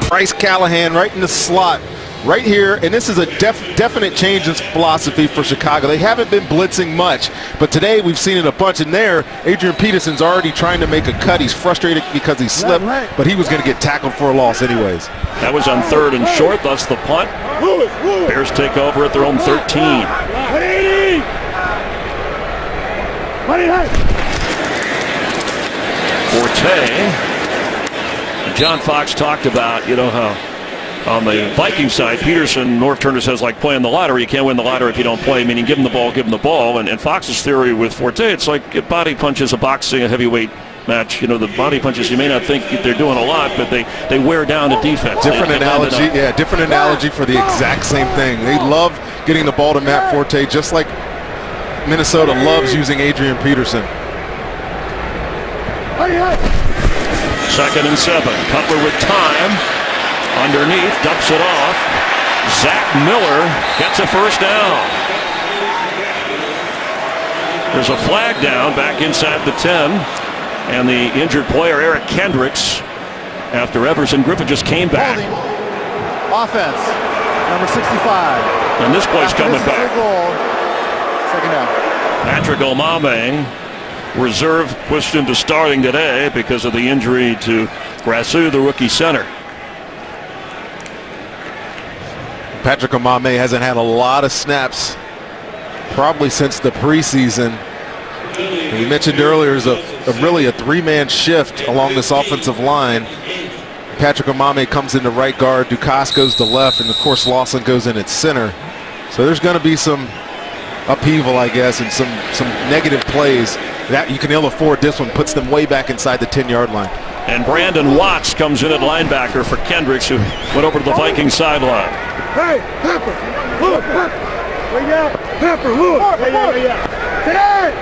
Bryce Callahan right in the slot, right here, and this is a definite change in philosophy for Chicago. They haven't been blitzing much, but today we've seen it a bunch, and there, Adrian Peterson's already trying to make a cut. He's frustrated because he slipped, but he was going to get tackled for a loss anyways. That was on 3rd and short, thus the punt. Bears take over at their own 13. Forte. John Fox talked about, how on the Viking side, Peterson, Norv Turner says, like playing the lottery. You can't win the lottery if you don't play, meaning give him the ball. And Fox's theory with Forte, it's like body punches, a boxing, a heavyweight match. The body punches, you may not think they're doing a lot, but they wear down a defense. Different analogy for the exact same thing. They love getting the ball to Matt Forte, just like Minnesota loves using Adrian Peterson. 2nd and 7. Cutler with time. Underneath, dumps it off. Zach Miller gets a first down. There's a flag down back inside the 10. And the injured player, Eric Kendricks, after Everson Griffin just came back. Offense, number 65. And this play's coming back. Second down. Patrick Omame, reserve, pushed into starting today because of the injury to Grassu, the rookie center. Patrick Omame hasn't had a lot of snaps probably since the preseason. And we mentioned earlier is really a 3-man shift along this offensive line. Patrick Omame comes into right guard, Dukas goes to left, and of course Lawson goes in at center. So there's going to be some upheaval, I guess, and some negative plays. That you can ill afford. This one puts them way back inside the 10-yard line. And Brandon Watts comes in at linebacker for Kendricks, who went over to the Vikings sideline. Hey, Pepper, look, Pepper, where you at? Pepper, look, where you at? Today!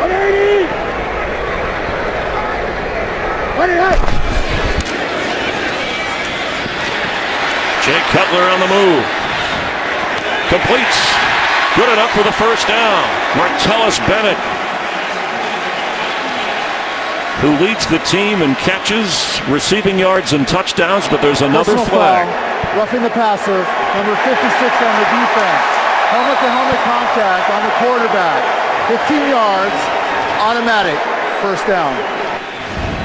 180! 180! Jay Cutler on the move. Completes. Good enough for the first down. Martellus Bennett, who leads the team in catches, receiving yards, and touchdowns, but there's another flag. Foul, roughing the passer, number 56 on the defense. Helmet-to-helmet contact on the quarterback. 15 yards, automatic, first down.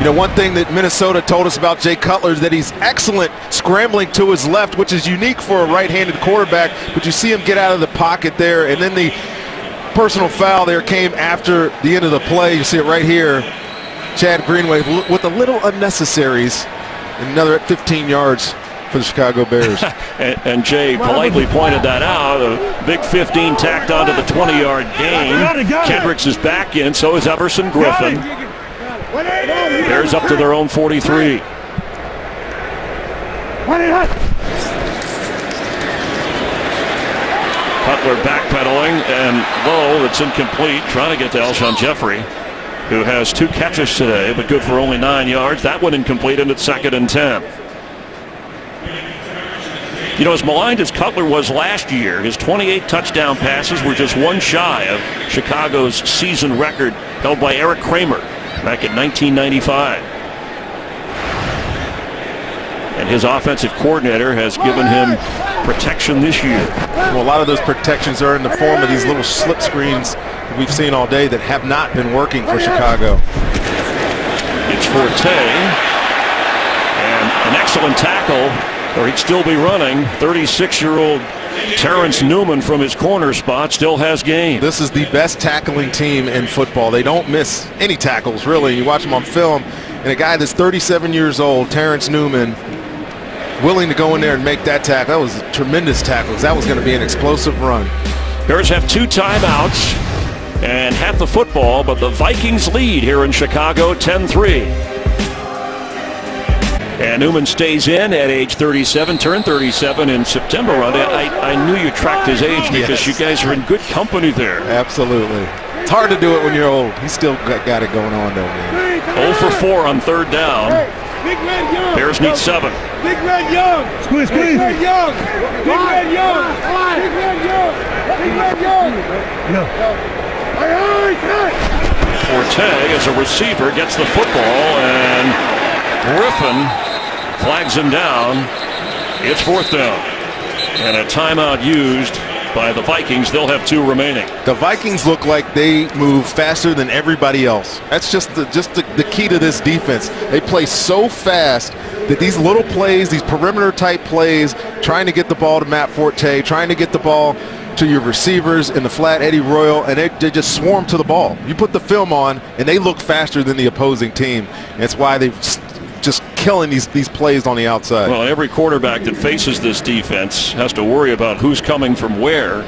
One thing that Minnesota told us about Jay Cutler is that he's excellent scrambling to his left, which is unique for a right-handed quarterback, but you see him get out of the pocket there, and then the personal foul there came after the end of the play. You see it right here. Chad Greenway with a little unnecessaries, another at 15 yards for the Chicago Bears. and Jay politely pointed that out. A big 15 tacked onto the 20-yard gain. Kendricks is back in, so is Everson Griffin. Bears up to their own 43. Cutler backpedaling, and low, it's incomplete. Trying to get to Alshon Jeffrey, who has 2 catches today, but good for only 9 yards. That one incomplete, and it's 2nd and 10. You know, as maligned as Cutler was last year, his 28 touchdown passes were just one shy of Chicago's season record held by Eric Kramer back in 1995. And his offensive coordinator has given him protection this year. Well, a lot of those protections are in the form of these little slip screens that we've seen all day that have not been working for Chicago. It's Forte, and an excellent tackle, or he'd still be running. 36-year-old Terrence Newman from his corner spot still has game. This is the best tackling team in football. They don't miss any tackles, really. You watch them on film, and a guy that's 37 years old, Terrence Newman, willing to go in there and make that tackle. That was a tremendous tackle. That was going to be an explosive run. Bears have 2 timeouts and half the football, but the Vikings lead here in Chicago 10-3. And Newman stays in at age 37, turned 37 in September. I knew you tracked his age because you guys are in good company there. Absolutely. It's hard to do it when you're old. He's still got it going on though, man. 0 for 4 on 3rd down. Big man Young. Bears need 7. Big man Young. Squeeze. Big man Young. Big man Young. Big man Young. Big man Young. Forte, as a receiver, gets the football, and Griffin flags him down. It's 4th down. And a timeout used by the Vikings. They'll have 2 remaining. The Vikings look like they move faster than everybody else. That's just the key to this defense. They play so fast that these little plays, these perimeter type plays, trying to get the ball to Matt Forte, trying to get the ball to your receivers in the flat, Eddie Royal, and they just swarm to the ball. You put the film on, and they look faster than the opposing team. That's why they've just killing these plays on the outside. Well, every quarterback that faces this defense has to worry about who's coming from where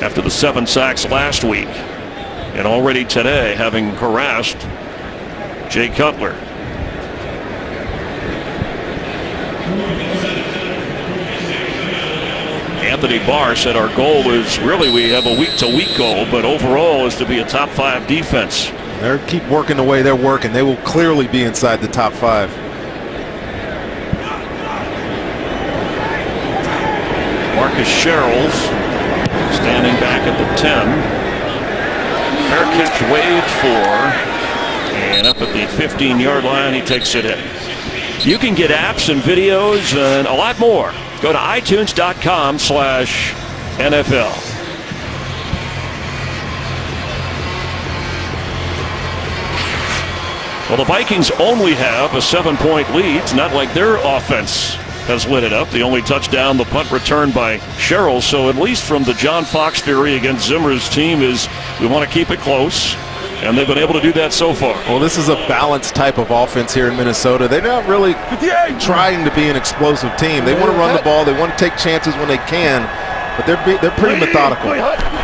after the 7 sacks last week, and already today having harassed Jay Cutler. Anthony Barr said our goal is really, we have a week-to-week goal, but overall is to be a top 5 defense. They keep working the way they're working. They will clearly be inside the top 5. Marcus Sherrills standing back at the 10. Fair catch waved for, and up at the 15-yard line, he takes it in. You can get apps and videos and a lot more. Go to itunes.com/NFL. Well, the Vikings only have a 7-point lead. It's not like their offense has lit it up. The only touchdown, the punt return by Sherrill. So at least from the John Fox theory against Zimmer's team is we want to keep it close. And they've been able to do that so far. Well, this is a balanced type of offense here in Minnesota. They're not really trying to be an explosive team. They want to run the ball. They want to take chances when they can. But they're pretty methodical.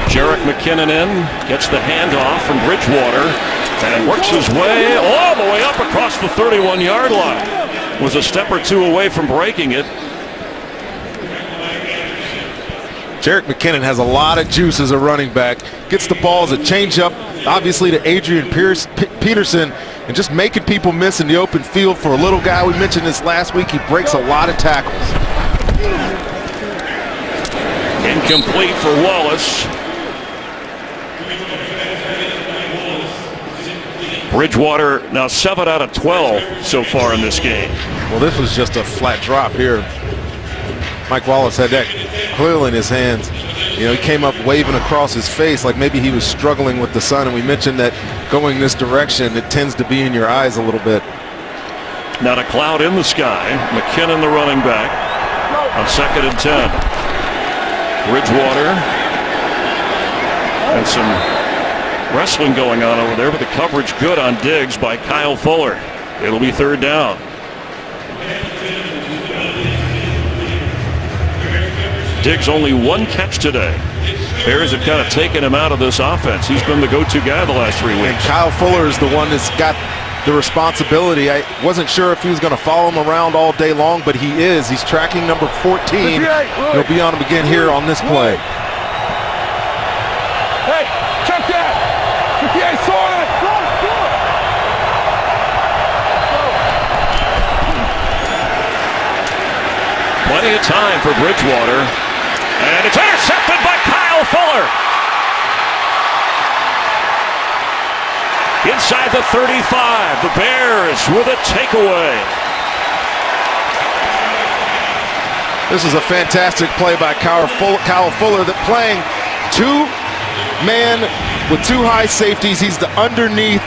Jarek McKinnon gets the handoff from Bridgewater and works his way all the way up across the 31-yard line. Was a step or 2 away from breaking it. Jarek McKinnon has a lot of juice as a running back. Gets the ball as a changeup, obviously to Adrian Peterson, and just making people miss in the open field for a little guy. We mentioned this last week. He breaks a lot of tackles. Incomplete for Wallace. Bridgewater now 7 out of 12 so far in this game. Well, this was just a flat drop here. Mike Wallace had that clearly in his hands. You know, he came up waving across his face like maybe he was struggling with the sun, and we mentioned that going this direction, it tends to be in your eyes a little bit. Not a cloud in the sky. McKinnon, the running back, on 2nd and 10. Bridgewater, and some wrestling going on over there, but the coverage good on Diggs by Kyle Fuller. It'll be 3rd down. Diggs only 1 catch today. Bears have kind of taken him out of this offense. He's been the go-to guy the last 3 weeks. And Kyle Fuller is the one that's got the responsibility. I wasn't sure if he was going to follow him around all day long, but he is. He's tracking number 14. He'll be on him again here on this play. Hey, check that. I saw that. Plenty of time for Bridgewater. And it's intercepted by Kyle Fuller. Inside the 35, the Bears with a takeaway. This is a fantastic play by Kyle Fuller, that playing two-man with two high safeties. He's the underneath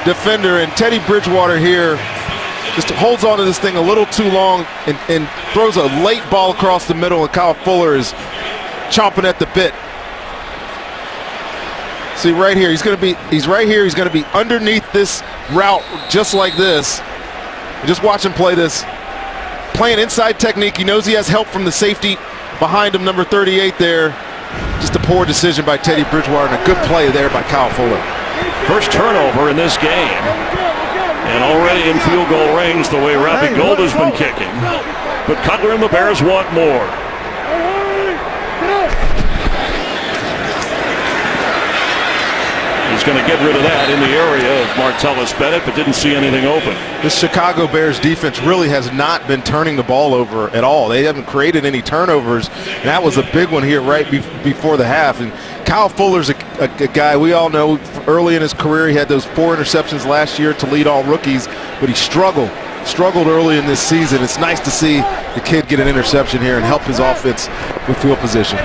defender, and Teddy Bridgewater here just holds on to this thing a little too long and throws a late ball across the middle, and Kyle Fuller is chomping at the bit. See right here, he's right here, he's gonna be underneath this route just like this. Just watch him play this. Playing inside technique, he knows he has help from the safety behind him, number 38 there. Just a poor decision by Teddy Bridgewater, and a good play there by Kyle Fuller. First turnover in this game. And already in field goal range the way Robbie Gould has been kicking. But Cutler and the Bears want more. He's going to get rid of that in the area of Martellus Bennett, but didn't see anything open. This Chicago Bears defense really has not been turning the ball over at all. They haven't created any turnovers, and that was a big one here right before the half. And Kyle Fuller's a guy we all know early in his career. He had those 4 interceptions last year to lead all rookies, but he struggled early in this season. It's nice to see the kid get an interception here and help his offense with field position.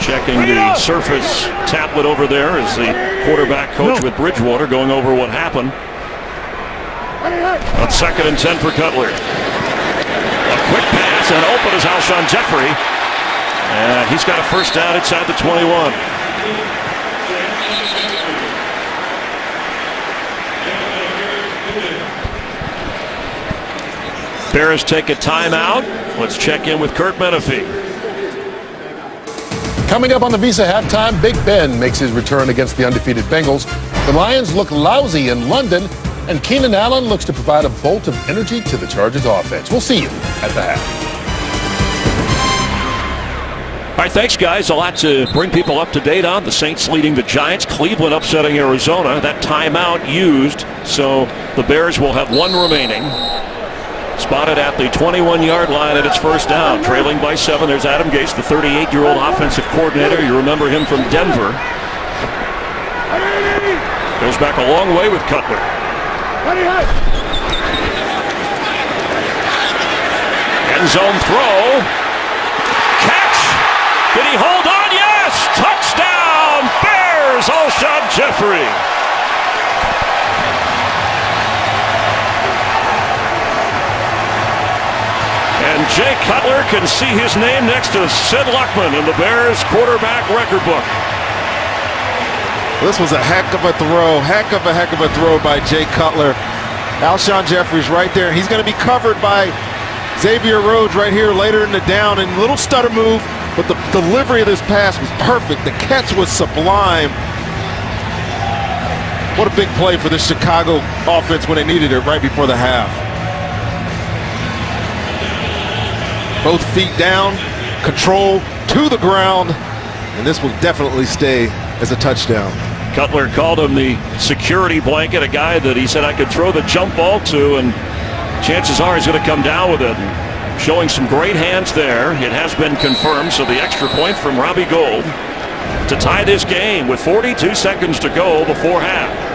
Checking the surface tablet over there is the quarterback coach with Bridgewater going over what happened. On 2nd and 10 for Cutler. A quick pass and open is Alshon Jeffrey. And he's got a first down inside the 21. Bears take a timeout. Let's check in with Kurt Menefee. Coming up on the Visa halftime, Big Ben makes his return against the undefeated Bengals. The Lions look lousy in London, and Keenan Allen looks to provide a bolt of energy to the Chargers offense. We'll see you at the half. All right, thanks, guys. A lot to bring people up to date on. The Saints leading the Giants, Cleveland upsetting Arizona. That timeout used, so the Bears will have one remaining. Spotted at the 21-yard line at its first down, trailing by 7. There's Adam Gase, the 38-year-old offensive coordinator. You remember him from Denver. Goes back a long way with Cutler. End zone throw. Catch. Did he hold on? Yes! Touchdown! Bears! Alshon Jeffrey. And Jay Cutler can see his name next to Sid Luckman in the Bears quarterback record book. This was a heck of a throw by Jay Cutler. Alshon Jeffrey's right there. He's going to be covered by Xavier Rhodes right here later in the down. And a little stutter move, but the delivery of this pass was perfect. The catch was sublime. What a big play for this Chicago offense when they needed it right before the half. Both feet down, control to the ground, and this will definitely stay as a touchdown. Cutler called him the security blanket, a guy that he said I could throw the jump ball to, and chances are he's going to come down with it. Showing some great hands there. It has been confirmed, so the extra point from Robbie Gould to tie this game with 42 seconds to go before half.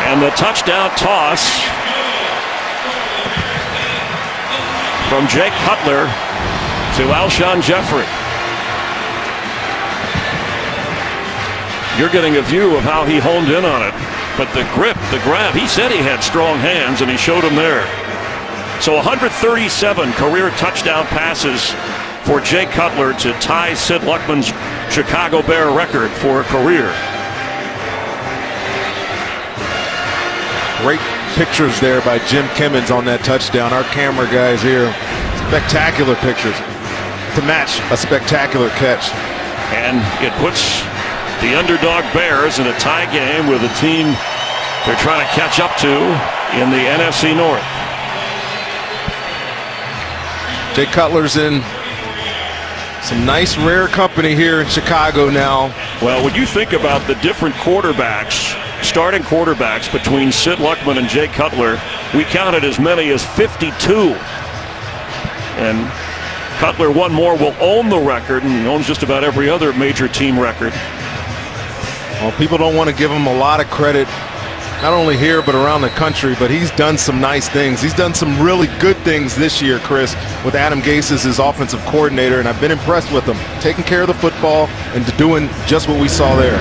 And the touchdown toss from Jake Cutler to Alshon Jeffrey. You're getting a view of how he honed in on it. But the grip, the grab, he said he had strong hands, and he showed them there. So 137 career touchdown passes for Jake Cutler to tie Sid Luckman's Chicago Bear record for a career. Great pictures there by Jim Kimmons on that touchdown. Our camera guys here. Spectacular pictures to match a spectacular catch. And it puts the underdog Bears in a tie game with a team they're trying to catch up to in the NFC North. Jay Cutler's in some nice, rare company here in Chicago now. Well, when you think about the different quarterbacks, starting quarterbacks between Sid Luckman and Jay Cutler, we counted as many as 52. And Cutler, one more, will own the record and owns just about every other major team record. Well, people don't want to give him a lot of credit, not only here but around the country, but he's done some nice things. He's done some really good things this year, Chris, with Adam Gase as his offensive coordinator, and I've been impressed with him, taking care of the football and doing just what we saw there.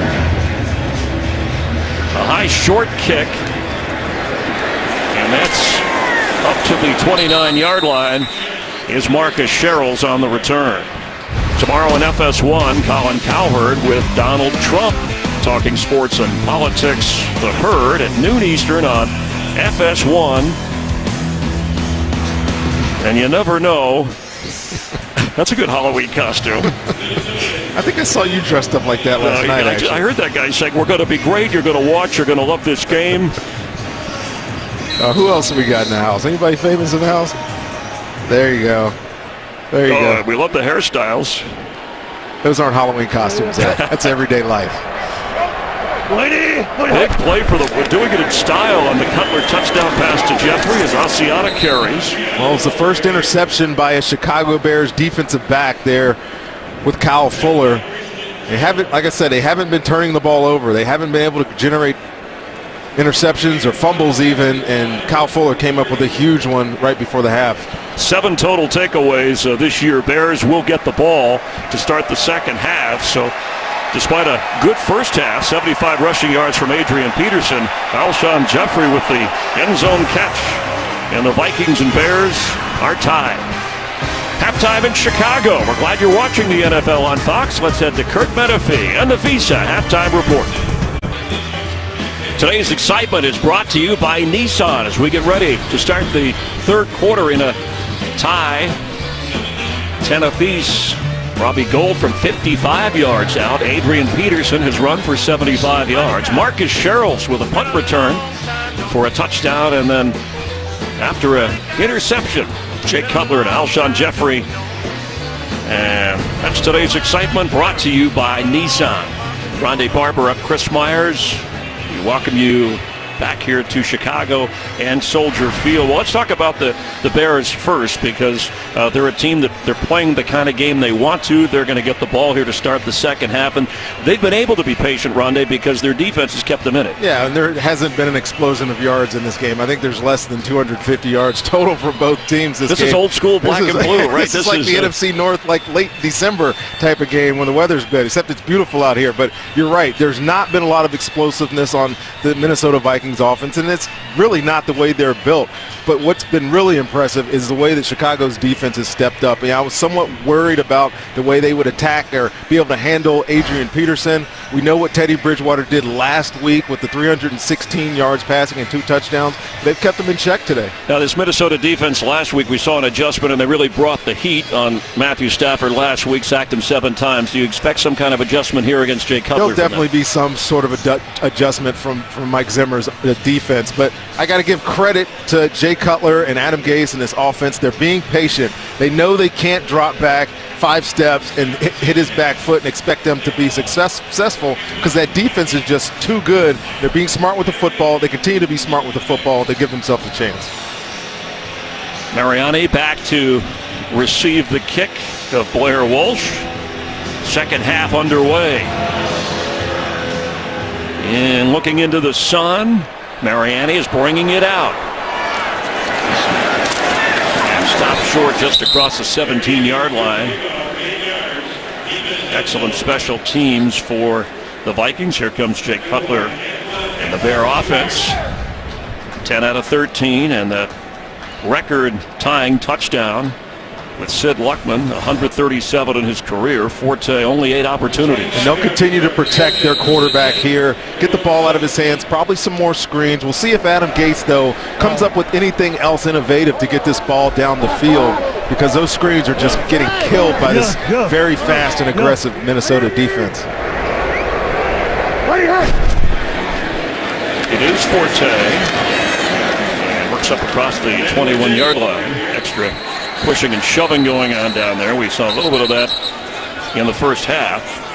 A high short kick, and that's up to the 29-yard line is Marcus Sherrills on the return. Tomorrow in FS1, Colin Cowherd with Donald Trump talking sports and politics. The Herd at noon Eastern on FS1. And you never know. That's a good Halloween costume. I think I saw you dressed up like that last night, actually. I heard that guy saying, we're going to be great, you're going to watch, you're going to love this game. Who else have we got in the house? Anybody famous in the house? There you go. There you go. We love the hairstyles. Those aren't Halloween costumes. That's everyday life. Big play for we're doing it in style on the Cutler touchdown pass to Jeffrey as Asiata carries. Well, it's the first interception by a Chicago Bears defensive back there with Kyle Fuller. They haven't, like I said, they haven't been turning the ball over. They haven't been able to generate interceptions or fumbles even, and Kyle Fuller came up with a huge one right before the half. 7 total takeaways this year. Bears will get the ball to start the second half, so despite a good first half, 75 rushing yards from Adrian Peterson, Alshon Jeffrey with the end zone catch, and the Vikings and Bears are tied. Halftime in Chicago. We're glad you're watching the NFL on Fox. Let's head to Kurt Menefee and the Visa Halftime Report. Today's excitement is brought to you by Nissan as we get ready to start the third quarter in a tie. 10 apiece. Robbie Gould from 55 yards out. Adrian Peterson has run for 75 yards. Marcus Sherrills with a punt return for a touchdown. And then after an interception, Jay Cutler and Alshon Jeffrey. And that's today's excitement brought to you by Nissan. Rondé Barber up, Chris Myers. We welcome you back here to Chicago and Soldier Field. Well, let's talk about the Bears first, because they're a team that they're playing the kind of game they want to. They're going to get the ball here to start the second half, and they've been able to be patient, Rondé, because their defense has kept them in it. Yeah, and there hasn't been an explosion of yards in this game. I think there's less than 250 yards total for both teams this game. Is old school black and blue, right? This is like the NFC North, like late December type of game when the weather's good, except it's beautiful out here. But you're right, there's not been a lot of explosiveness on the Minnesota Vikings offense, and it's really not the way they're built. But what's been really impressive is the way that Chicago's defense has stepped up. I was somewhat worried about the way they would attack or be able to handle Adrian Peterson. We know what Teddy Bridgewater did last week with the 316 yards passing and 2 touchdowns. They've kept them in check today. Now, this Minnesota defense last week, we saw an adjustment, and they really brought the heat on Matthew Stafford last week, sacked him 7 times. Do you expect some kind of adjustment here against Jay Cutler? There'll definitely be some sort of adjustment from Mike Zimmer's defense, but I got to give credit to Jay Cutler and Adam Gase and this offense. They're being patient. They know they can't drop back 5 steps and hit his back foot and expect them to be successful, because that defense is just too good. They're being smart with the football. They continue to be smart with the football. They give themselves a chance. Mariani back to receive the kick of Blair Walsh. Second half underway. And looking into the sun, Mariani is bringing it out. And stopped short just across the 17-yard line. Excellent special teams for the Vikings. Here comes Jay Cutler and the Bear offense. 10 out of 13, and that record-tying touchdown with Sid Luckman, 137 in his career. Forte, only 8 opportunities. And they'll continue to protect their quarterback here, get the ball out of his hands, probably some more screens. We'll see if Adam Gase, though, comes up with anything else innovative to get this ball down the field, because those screens are just getting killed by this very fast and aggressive Minnesota defense. It is Forte. gets up across the 21-yard line. Extra pushing and shoving going on down there. We saw a little bit of that in the first half.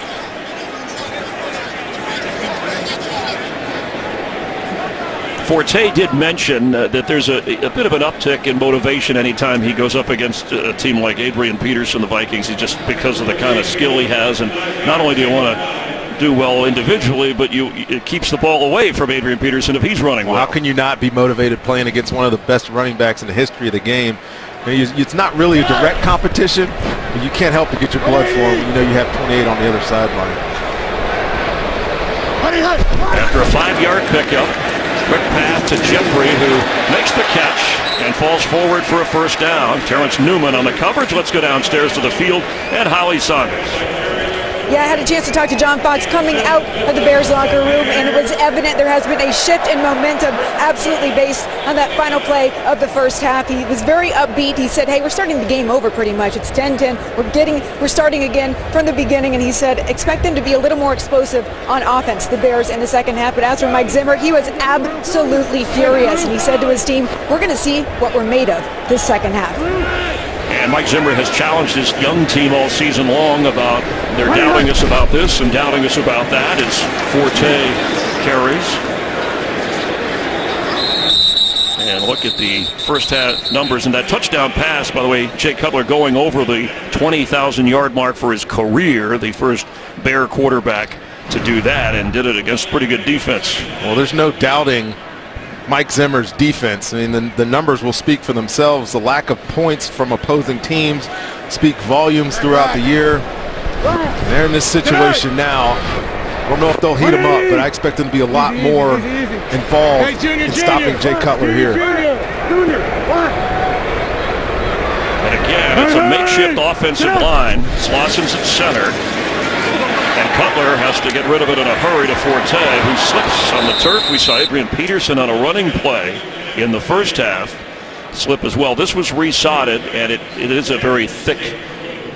Forte did mention that there's a bit of an uptick in motivation anytime he goes up against a team like Adrian Peterson, the Vikings. He just because of the kind of skill he has, and not only do you want to do well individually, but it keeps the ball away from Adrian Peterson if he's running well. How can you not be motivated playing against one of the best running backs in the history of the game? I mean, it's not really a direct competition, but you can't help but get your blood flowing when you know you have 28 on the other sideline. After a 5-yard pickup, quick pass to Jeffrey, who makes the catch and falls forward for a first down. Terrence Newman on the coverage. Let's go downstairs to the field and Holly Saunders. Yeah, I had a chance to talk to John Fox coming out of the Bears locker room, and it was evident there has been a shift in momentum, absolutely based on that final play of the first half. He was very upbeat. He said, hey, we're starting the game over pretty much. It's 10-10. We're starting again from the beginning, and he said, expect them to be a little more explosive on offense, the Bears, in the second half. But as for Mike Zimmer, he was absolutely furious, and he said to his team, we're going to see what we're made of this second half. And Mike Zimmer has challenged his young team all season long about they're doubting us about this and doubting us about that as Forte carries. And look at the first half numbers. And that touchdown pass, by the way, Jay Cutler going over the 20,000-yard mark for his career, the first Bear quarterback to do that, and did it against pretty good defense. Well, there's no doubting Mike Zimmer's defense. I mean, the numbers will speak for themselves. The lack of points from opposing teams speak volumes throughout the year. And they're in this situation now. I don't know if they'll heat him up, but I expect them to be a lot more involved in stopping Jay Cutler here. And again, it's a makeshift offensive line. Slosson's at center. And Cutler has to get rid of it in a hurry to Forte, who slips on the turf. We saw Adrian Peterson on a running play in the first half slip as well. This was resodded, and it is a very thick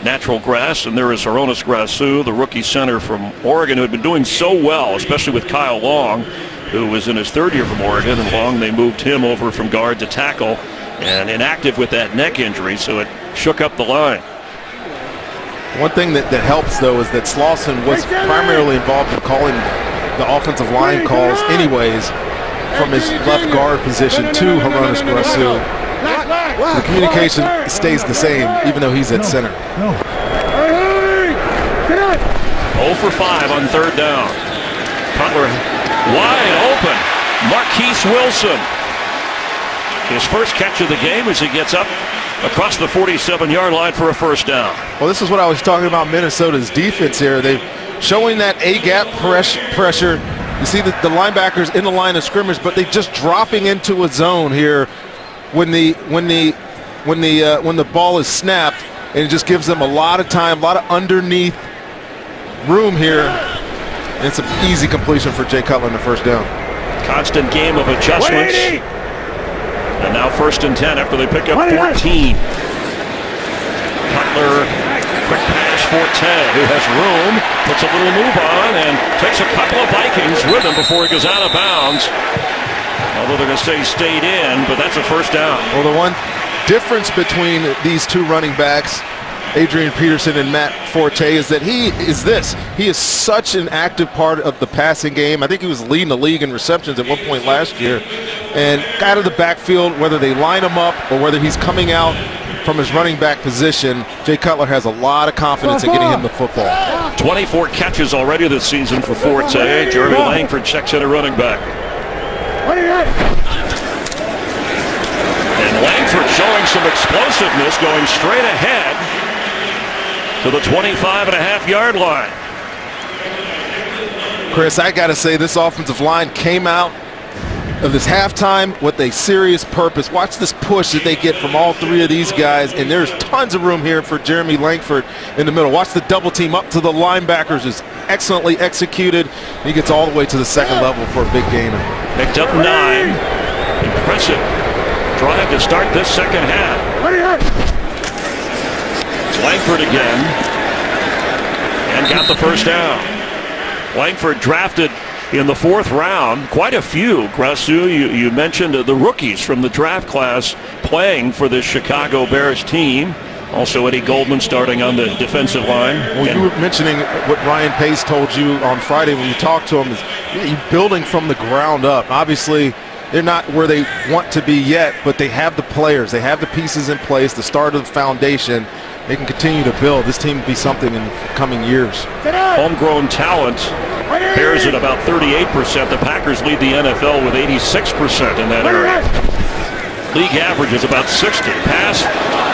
natural grass, and there is Hronis Grasu, the rookie center from Oregon, who had been doing so well, especially with Kyle Long, who was in his third year from Oregon. And Long, they moved him over from guard to tackle, and inactive with that neck injury, so it shook up the line. One thing that helps, though, is that Slauson was primarily involved in calling the offensive line calls anyways from his left guard position to Hronis Grasu. The communication stays the same, even though he's at center. 0 for 5 on third down. Cutler wide open. Marquise Wilson. His first catch of the game as he gets up across the 47-yard line for a first down. Well, this is what I was talking about Minnesota's defense here. They're showing that A-gap pressure. You see the linebackers in the line of scrimmage, but they just dropping into a zone here when the ball is snapped, and it just gives them a lot of time, a lot of underneath room here. And it's an easy completion for Jay Cutler in the first down. Constant game of adjustments. And now 1st and 10 after they pick up 14. Cutler, quick pass, Forte, who has room, puts a little move on, and takes a couple of Vikings with him before he goes out of bounds. Although they're going to say he stayed in, but that's a first down. Well, the one difference between these two running backs, Adrian Peterson and Matt Forte, is that he is such an active part of the passing game. I think he was leading the league in receptions at one point last year. And out of the backfield, whether they line him up or whether he's coming out from his running back position, Jay Cutler has a lot of confidence in getting him the football. 24 catches already this season for Forte. Jeremy Langford checks in a running back. And Langford showing some explosiveness, going straight ahead to the 25.5-yard line. Chris, I got to say, this offensive line came out of this halftime with a serious purpose. Watch this push that they get from all three of these guys, and there's tons of room here for Jeremy Langford in the middle. Watch the double team up to the linebackers is excellently executed. He gets all the way to the second level for a big gainer. Picked up 9. Impressive drive to start this second half. It's Langford again, and got the first down. Langford drafted in the 4th round. Quite a few. Grasu, you mentioned the rookies from the draft class playing for the Chicago Bears team. Also Eddie Goldman starting on the defensive line. Well, you were mentioning what Ryan Pace told you on Friday when you talked to him is you're building from the ground up. Obviously, they're not where they want to be yet, but they have the players. They have the pieces in place, the start of the foundation. They can continue to build. This team will be something in the coming years. Homegrown talent. Bears at about 38%. The Packers lead the NFL with 86% in that area. League average is about 60. Pass.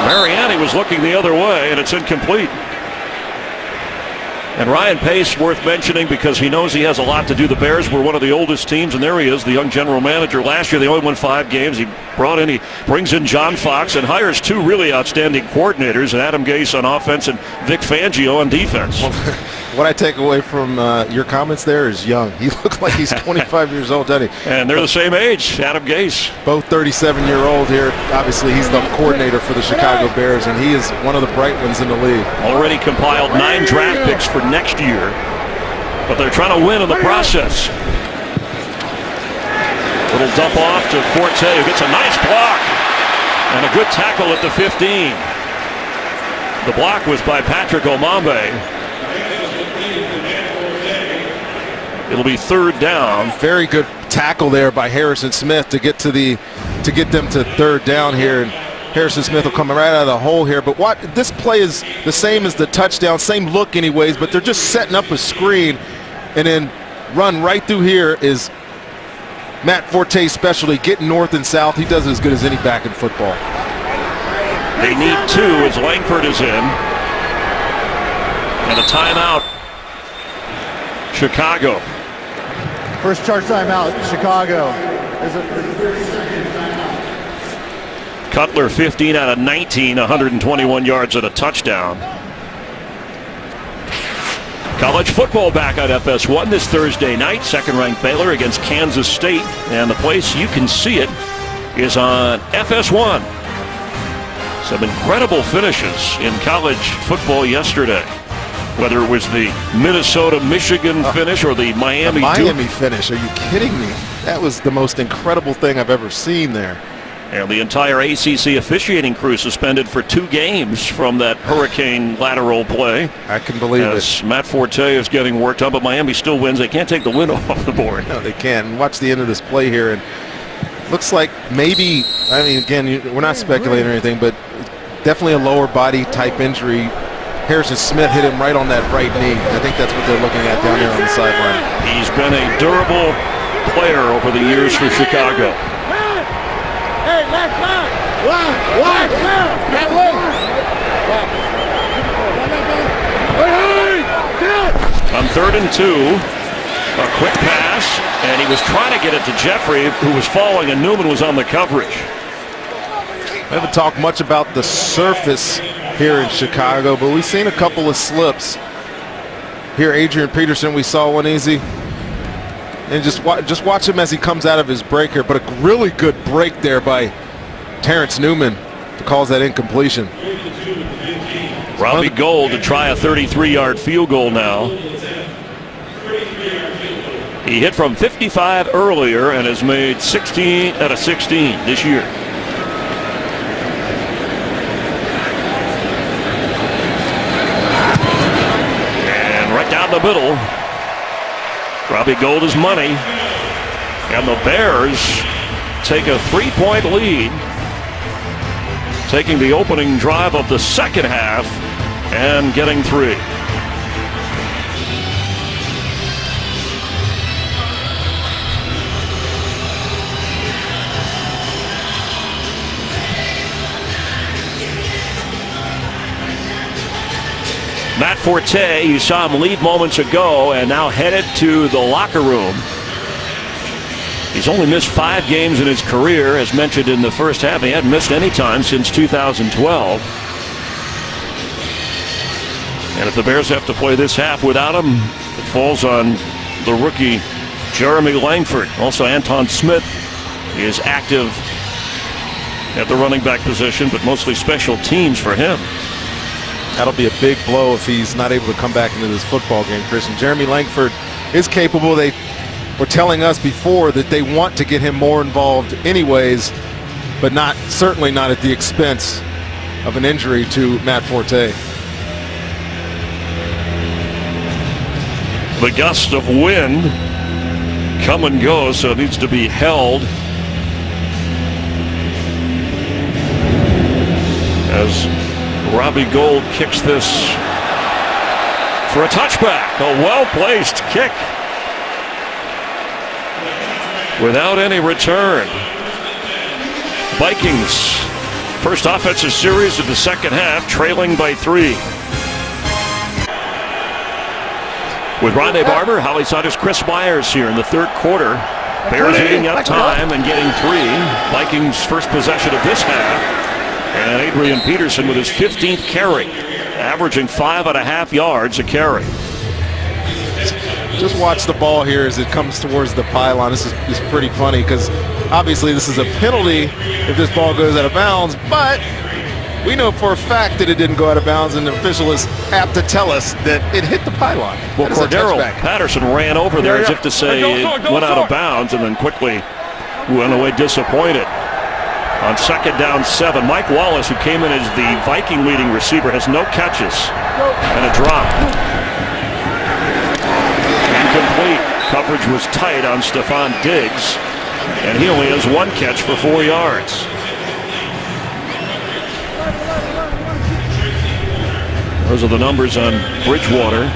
Mariani was looking the other way, and it's incomplete. And Ryan Pace, worth mentioning because he knows he has a lot to do. The Bears were one of the oldest teams, and there he is, the young general manager. Last year, they only won 5 games. He brings in John Fox and hires 2 really outstanding coordinators, and Adam Gase on offense and Vic Fangio on defense. Well, what I take away from your comments there is young. He looks like he's 25 years old, doesn't he? And they're the same age, Adam Gase. Both 37-year-old here. Obviously, he's the coordinator for the Chicago Bears, and he is one of the bright ones in the league. Already compiled 9 draft picks for next year, but they're trying to win in the process. Little dump off to Forte, who gets a nice block and a good tackle at the 15. The block was by Patrick Omambe. It'll be 3rd down. Very good tackle there by Harrison Smith to get them to 3rd down here. And Harrison Smith will come right out of the hole here. But this play is the same as the touchdown, same look anyways, but they're just setting up a screen and then run right through here is Matt Forte's specialty, getting north and south. He does it as good as any back in football. They need 2 as Langford is in. And a timeout. Chicago. First charge timeout, Chicago. Cutler 15 out of 19, 121 yards and a touchdown. College football back on FS1 this Thursday night. 2nd-ranked Baylor against Kansas State. And the place you can see it is on FS1. Some incredible finishes in college football yesterday. Whether it was the Minnesota-Michigan finish or the Miami finish. Are you kidding me? That was the most incredible thing I've ever seen there. And the entire ACC officiating crew suspended for 2 games from that hurricane lateral play. I can believe it. Matt Forte is getting worked up, but Miami still wins. They can't take the win off the board. No, they can't. Watch the end of this play here, and looks like maybe, I mean, again, we're not speculating or anything, but definitely a lower body type injury. Harrison Smith hit him right on that right knee. I think that's what they're looking at down there on the sideline. He's been a durable player over the years for Chicago. Hey, left back! On 3rd and 2, a quick pass, and he was trying to get it to Jeffrey, who was falling, and Newman was on the coverage. We haven't talked much about the surface here in Chicago, but we've seen a couple of slips. Here, Adrian Peterson, we saw one easy. And just watch him as he comes out of his breaker. But a really good break there by Terrence Newman to cause that incompletion. Robbie Gould to try a 33-yard field goal now. He hit from 55 earlier and has made 16 out of 16 this year. And right down the middle, Robbie Gould is money. And the Bears take a 3-point lead, taking the opening drive of the second half and getting 3. Matt Forte, you saw him leave moments ago and now headed to the locker room. He's only missed 5 games in his career, as mentioned in the first half. He hadn't missed any time since 2012. And if the Bears have to play this half without him, it falls on the rookie Jeremy Langford. Also, Anton Smith is active at the running back position, but mostly special teams for him. That'll be a big blow if he's not able to come back into this football game, Chris. And Jeremy Langford is capable. They were telling us before that they want to get him more involved anyways, but certainly not at the expense of an injury to Matt Forte. The gust of wind come and go, so it needs to be held as Robbie Gould kicks this for a touchback. A well-placed kick without any return. Vikings first offensive series of the second half, trailing by 3. With Rondé Barber, Holly Saunders, Chris Myers here in the third quarter. Bears eating up time and getting 3. Vikings first possession of this half. And Adrian Peterson with his 15th carry, averaging 5.5 yards a carry. Just watch the ball here as it comes towards the pylon. This is pretty funny because obviously this is a penalty if this ball goes out of bounds, but we know for a fact that it didn't go out of bounds, and the official is apt to tell us that it hit the pylon. Well, Cordero Patterson ran over there as if to say it went out of bounds and then quickly went away disappointed. On second down 7, Mike Wallace, who came in as the Viking leading receiver, has no catches and a drop. Incomplete. Coverage was tight on Stephon Diggs, and he only has 1 catch for 4 yards. Those are the numbers on Bridgewater.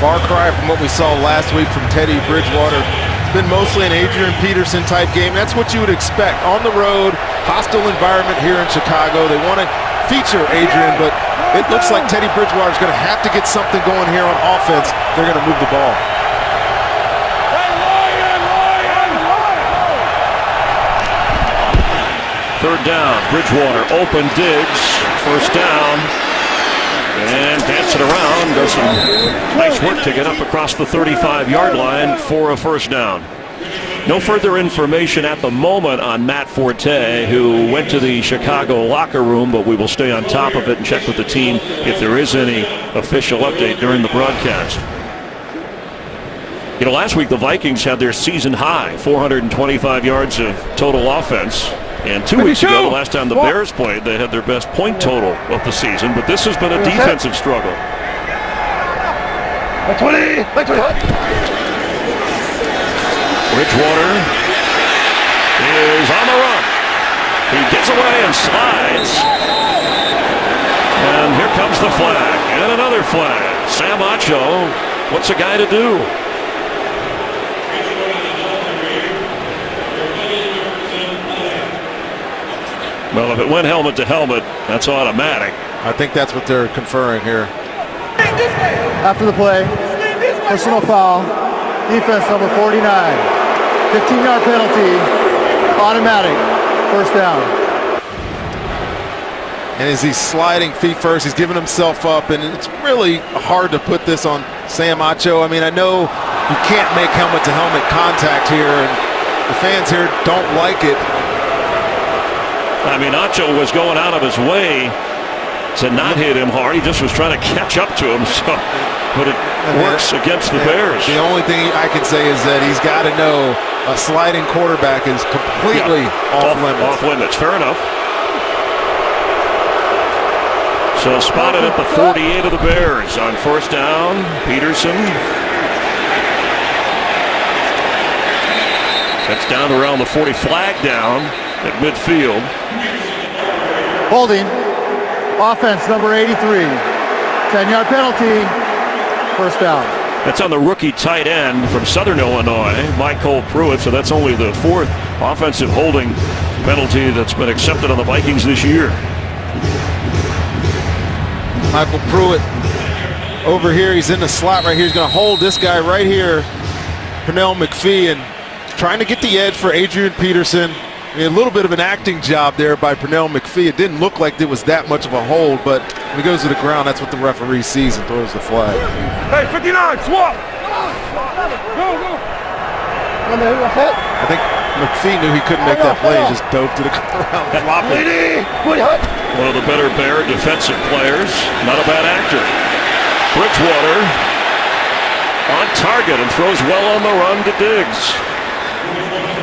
Far cry from what we saw last week from Teddy Bridgewater. It's been mostly an Adrian Peterson type game. That's what you would expect. On the road, hostile environment here in Chicago. They want to feature Adrian, but it looks like Teddy Bridgewater is going to have to get something going here on offense. They're going to move the ball. Third down, Bridgewater, open Diggs, first down. And dancing around, does some nice work to get up across the 35-yard line for a first down. No further information at the moment on Matt Forte, who went to the Chicago locker room, but we will stay on top of it and check with the team if there is any official update during the broadcast. You know, last week the Vikings had their season high, 425 yards of total offense. And 2 weeks ago, the last time the Bears played, they had their best point total of the season. But this has been a defensive struggle. Bridgewater is on the run. He gets away and slides. And here comes the flag. And another flag. Sam Acho, what's a guy to do? Well, if it went helmet to helmet, that's automatic. I think that's what they're conferring here. After the play, personal foul, defense number 49. 15-yard penalty, automatic, first down. And as he's sliding feet first, he's giving himself up, and it's really hard to put this on Sam Acho. I mean, I know you can't make helmet-to-helmet contact here, and the fans here don't like it. I mean, Acho was going out of his way to not hit him hard. He just was trying to catch up to him, but it works against the Bears. The only thing I can say is that he's got to know a sliding quarterback is completely off limits. Off limits, fair enough. So spotted at the 48 of the Bears on first down. Peterson. That's down to around the 40, flag down at midfield. Holding, offense number 83. 10-yard penalty, first down. That's on the rookie tight end from Southern Illinois, Michael Pruitt. So that's only the 4th offensive holding penalty that's been accepted on the Vikings this year. Michael Pruitt over here. He's in the slot right here. He's going to hold this guy right here, Pernell McPhee, and trying to get the edge for Adrian Peterson. I mean, a little bit of an acting job there by Pernell McPhee. It didn't look like it was that much of a hold, but when he goes to the ground, that's what the referee sees and throws the flag. Hey, 59, swap! Go, go! I think McPhee knew he couldn't make that play. He just dove to the ground, flopping. One of the better Bear defensive players. Not a bad actor. Bridgewater on target and throws well on the run to Diggs.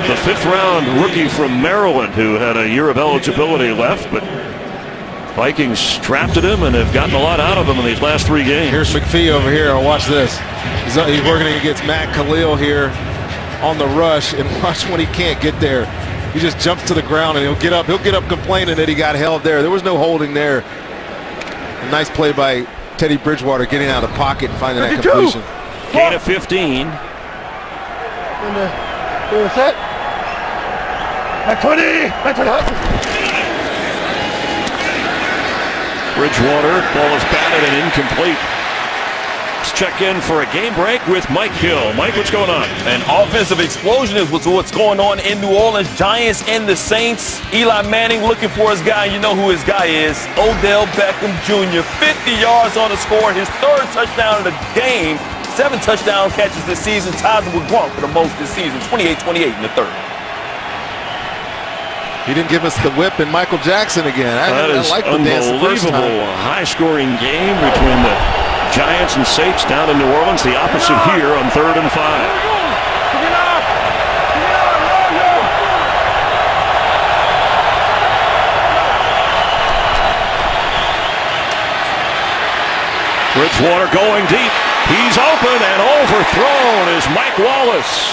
The 5th-round rookie from Maryland who had a year of eligibility left, but Vikings drafted him and have gotten a lot out of him in these last 3 games. Here's McPhee over here. Watch this. He's working against Matt Khalil here on the rush, and watch when he can't get there. He just jumps to the ground and he'll get up complaining that he got held there. There was no holding there. A nice play by Teddy Bridgewater getting out of the pocket and finding that completion. Gain of 15. Set. Back 20. Back 20. Bridgewater, ball is batted and incomplete. Let's check in for a game break with Mike Hill. Mike, what's going on? An offensive explosion is what's going on in New Orleans. Giants and the Saints. Eli Manning looking for his guy. You know who his guy is. Odell Beckham Jr. 50 yards on the score. His 3rd touchdown of the game. 7 touchdown catches this season. Ties him with Gronk for the most this season. 28-28 in the 3rd. He didn't give us the whip and Michael Jackson again. That is like the dance the first time. unbelievable. High-scoring game between the Giants and Saints down in New Orleans. The opposite here on 3rd and 5. Bridgewater going deep. He's open and overthrown is Mike Wallace.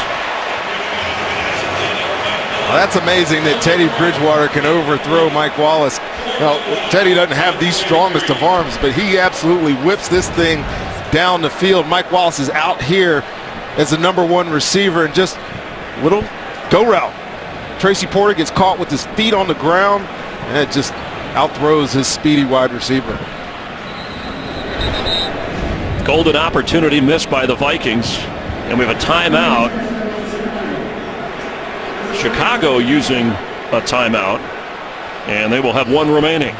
Well, that's amazing that Teddy Bridgewater can overthrow Mike Wallace. Now, Teddy doesn't have the strongest of arms, but he absolutely whips this thing down the field. Mike Wallace is out here as the #1 receiver and just little go route. Tracy Porter gets caught with his feet on the ground and it just outthrows his speedy wide receiver. Golden opportunity missed by the Vikings, and we have a timeout. Chicago using a timeout, and they will have 1 remaining.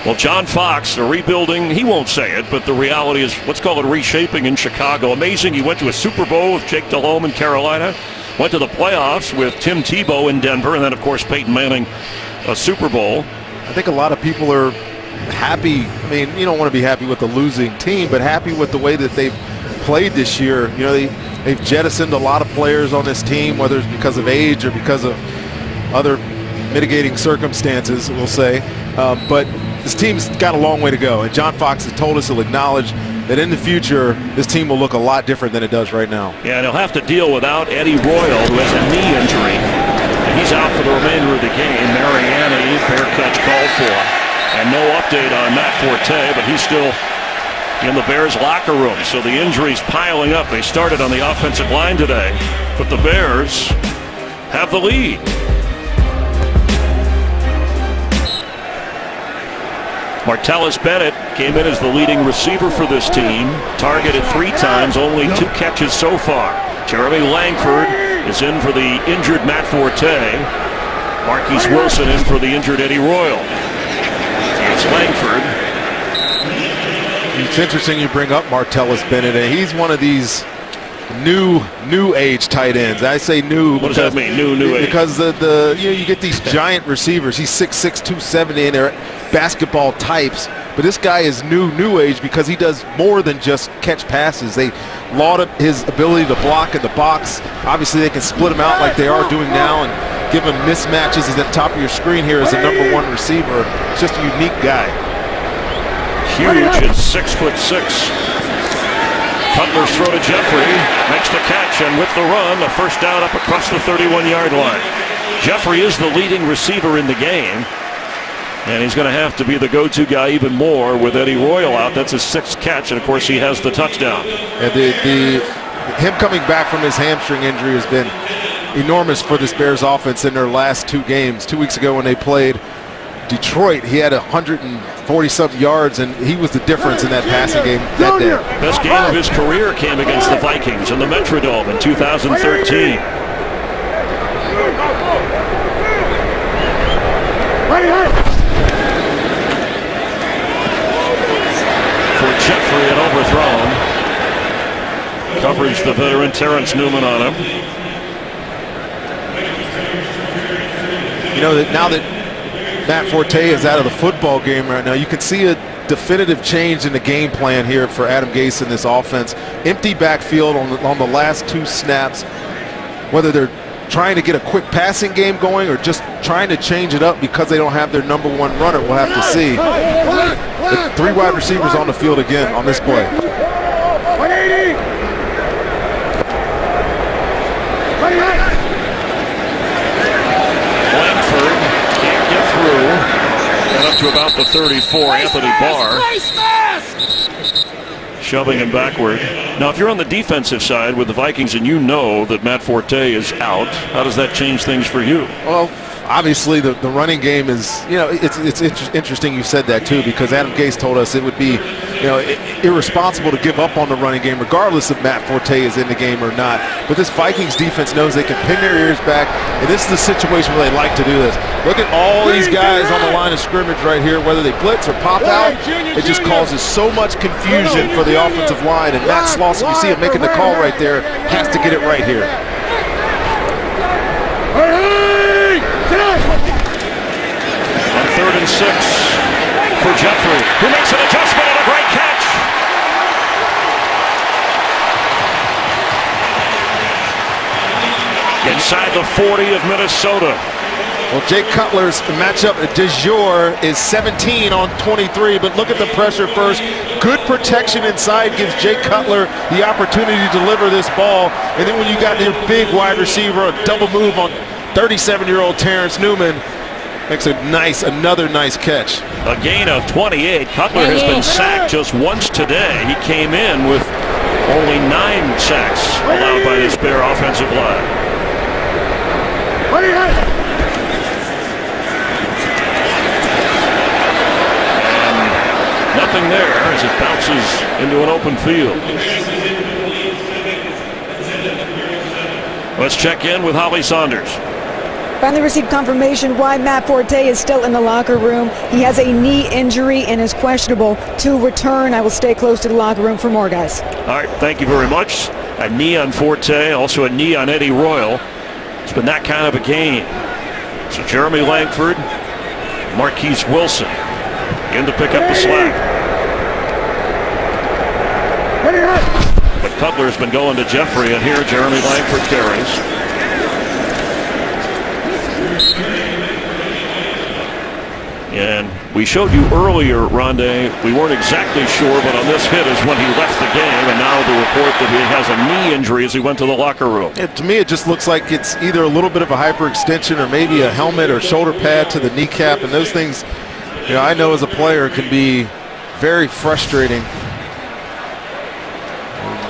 Well, John Fox, a rebuilding, he won't say it, but the reality is, let's call it reshaping in Chicago. Amazing, he went to a Super Bowl with Jake Delhomme in Carolina, went to the playoffs with Tim Tebow in Denver, and then, of course, Peyton Manning, a Super Bowl. I think a lot of people are happy. I mean, you don't want to be happy with the losing team, but happy with the way that they've played this year. You know, they've jettisoned a lot of players on this team, whether it's because of age or because of other mitigating circumstances, we'll say. But this team's got a long way to go, and John Fox has told us he'll acknowledge that in the future, this team will look a lot different than it does right now. Yeah, and he'll have to deal without Eddie Royal, who has a knee injury. And he's out for the remainder of the game. Mariana, fair catch called for. And no update on Matt Forte, but he's still in the Bears locker room. So the injuries piling up. They started on the offensive line today, but the Bears have the lead. Martellus Bennett came in as the leading receiver for this team. Targeted 3 times, only 2 catches so far. Jeremy Langford is in for the injured Matt Forte. Marquise Wilson in for the injured Eddie Royal. It's Langford. It's interesting you bring up Martellus Bennett, and he's one of these new age tight ends. I say new. What does that mean, new age? Because you get these giant receivers. He's 6'6", 270, and they're basketball types. But this guy is new age because he does more than just catch passes. They laud up his ability to block in the box. Obviously, they can split him out like they are doing now and give him mismatches. At the top of your screen here is the #1 receiver. It's just a unique guy. Huge at 6'6". Cutler's throw to Jeffrey, makes the catch, and with the run, a first down up across the 31-yard line. Jeffrey is the leading receiver in the game, and he's going to have to be the go-to guy even more with Eddie Royal out. That's his 6th catch, and of course he has the touchdown. And him coming back from his hamstring injury has been enormous for this Bears offense in their last 2 games. 2 weeks ago when they played Detroit, he had 140-something yards, and he was the difference in that passing game that day. Best game of his career came against the Vikings in the Metrodome in 2013. For Jeffrey, and overthrown. Coverage the veteran Terrence Newman on him. You know that now that Matt Forte is out of the football game right now, you can see definitive change in the game plan here for Adam Gase in this offense. Empty backfield on the last 2 snaps. Whether they're trying to get a quick passing game going or just trying to change it up because they don't have their number 1 runner, we'll have to see. The 3 wide receivers on the field again on this play. 180. Langford can't get through. And up to about the 34, Anthony Barr shoving him backward. Now, if you're on the defensive side with the Vikings and you know that Matt Forte is out, how does that change things for you? Well, obviously the running game is, it's interesting you said that too, because Adam Gase told us it would be, irresponsible to give up on the running game regardless if Matt Forte is in the game or not. But this Vikings defense knows they can pin their ears back, and this is the situation where they like to do this. Look at all these guys on the line of scrimmage right here, whether they blitz or pop out. It just causes so much confusion for the offensive line, and Matt Slauson, you see him making the call right there, has to get it right here. On 3rd and 6 for Jeffrey, who makes an adjustment and a great catch. Inside the 40 of Minnesota. Well, Jake Cutler's matchup du jour is 17 on 23, but look at the pressure first. Good protection inside gives Jake Cutler the opportunity to deliver this ball. And then when you got your big wide receiver, a double move on 37-year-old Terrence Newman, makes another nice catch. A gain of 28. Cutler has been sacked just once today. He came in with only 9 sacks allowed by this Bear offensive line. And nothing there as it bounces into an open field. Let's check in with Holly Saunders. Finally received confirmation why Matt Forte is still in the locker room. He has a knee injury and is questionable to return. I will stay close to the locker room for more, guys. All right, thank you very much. A knee on Forte, also a knee on Eddie Royal. It's been that kind of a game. So Jeremy Langford, Marquise Wilson in to pick up the slack. But Cutler's been going to Jeffrey, and here Jeremy Langford carries. And we showed you earlier, Rondé, we weren't exactly sure, but on this hit is when he left the game, and now the report that he has a knee injury as he went to the locker room. To me, it just looks like it's either a little bit of a hyperextension or maybe a helmet or shoulder pad to the kneecap, and those things, I know as a player can be very frustrating.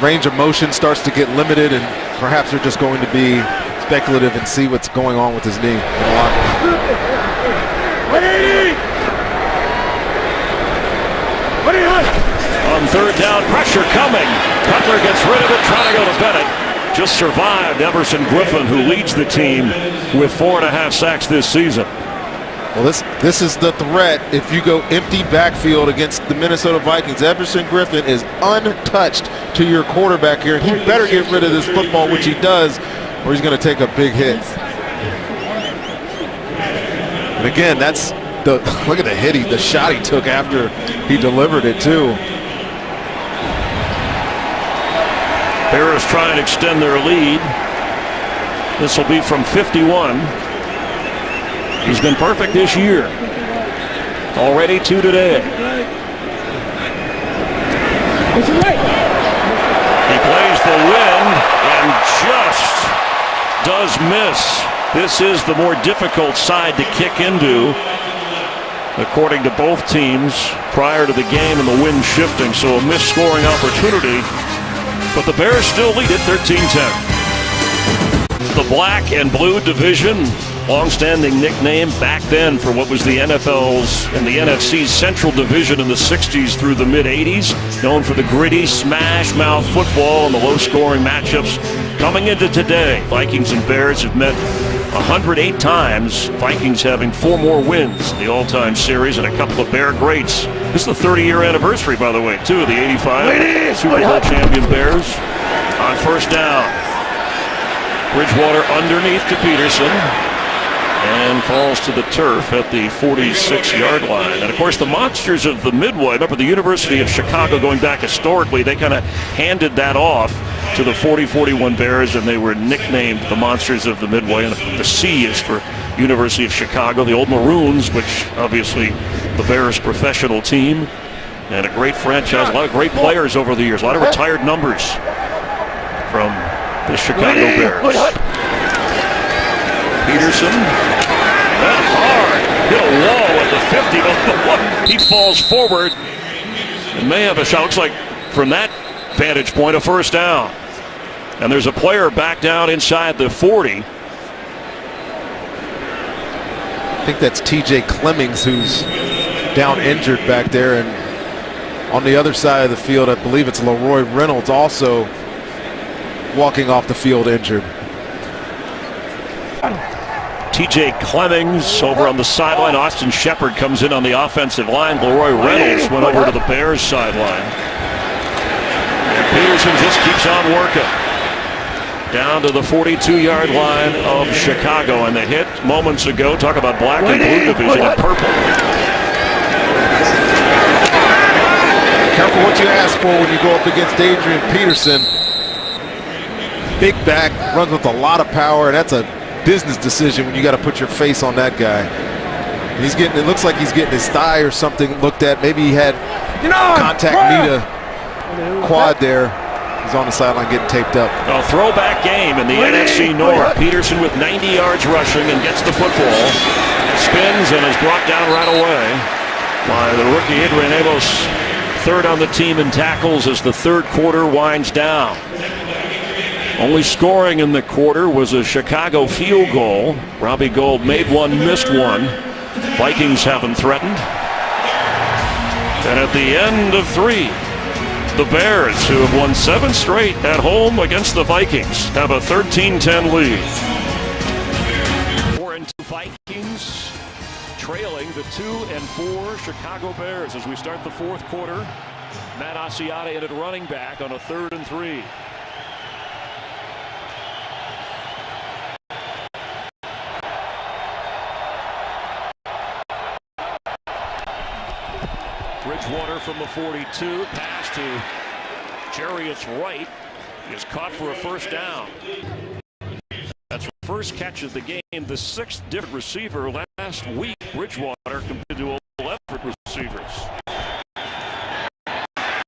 Range of motion starts to get limited, and perhaps they're just going to be speculative and see what's going on with his knee in the locker room. On 3rd down, pressure coming. Cutler gets rid of it, trying to go to Bennett. Just survived Everson Griffin, who leads the team with 4.5 sacks this season. Well, this is the threat if you go empty backfield against the Minnesota Vikings. Everson Griffin is untouched to your quarterback here. He better get rid of this football, which he does, or he's going to take a big hit. And again, look at the hit, the shot he took after he delivered it too. Bears trying to extend their lead. This will be from 51. He's been perfect this year. Already 2 today. He plays the wind and just does miss. This is the more difficult side to kick into, according to both teams, prior to the game and the wind shifting. So a missed scoring opportunity, but the Bears still lead at 13-10. The black and blue division, long-standing nickname back then for what was the NFL's and the NFC's Central Division in the 60s through the mid-80s, known for the gritty, smash-mouth football and the low-scoring matchups. Coming into today, Vikings and Bears have met 108 times, Vikings having 4 more wins in the all-time series and a couple of Bear greats. This is the 30-year anniversary, by the way, too, of the 85 Super Bowl champion Bears. On 1st down, Bridgewater underneath to Peterson. and falls to the turf at the 46-yard line. And, of course, the Monsters of the Midway, remember the University of Chicago going back historically, they kind of handed that off to the 40-41 Bears, and they were nicknamed the Monsters of the Midway. And the C is for University of Chicago, the old Maroons, which obviously the Bears' professional team, and a great franchise, a lot of great players over the years, a lot of retired numbers from the Chicago Bears. Peterson, that hard, hit a wall at the 50. He falls forward and may have a shot. Looks like from that vantage point a first down. And there's a player back down inside the 40. I think that's TJ Clemmings who's down injured back there. And on the other side of the field, I believe it's Leroy Reynolds also walking off the field injured. TJ Clemmings over on the sideline. Austin Shepard comes in on the offensive line. Leroy Reynolds went over to the Bears sideline. And Peterson just keeps on working. Down to the 42-yard line of Chicago. And the hit moments ago, talk about black and blue division and purple. Careful what you ask for when you go up against Adrian Peterson. Big back, runs with a lot of power. That's a business decision when you got to put your face on that guy. He's getting, it looks like he's getting his thigh or something looked at. Maybe he had contact knee to quad there. He's on the sideline getting taped up. A throwback game in the NFC North. Peterson with 90 yards rushing and gets the football. Spins and is brought down right away by the rookie Adrian Amos. Third on the team in tackles as the third quarter winds down. Only scoring in the quarter was a Chicago field goal. Robbie Gould made one, missed one. Vikings haven't threatened. And at the end of three, the Bears, who have won 7 straight at home against the Vikings, have a 13-10 lead. 4-2 Vikings trailing the 2-4 Chicago Bears as we start the fourth quarter. Matt Asiata in at running back on a 3rd and 3. Bridgewater from the 42, pass to Jarius Wright, is caught for a first down. That's the first catch of the game, the 6th different receiver last week. Bridgewater compared to 11 receivers.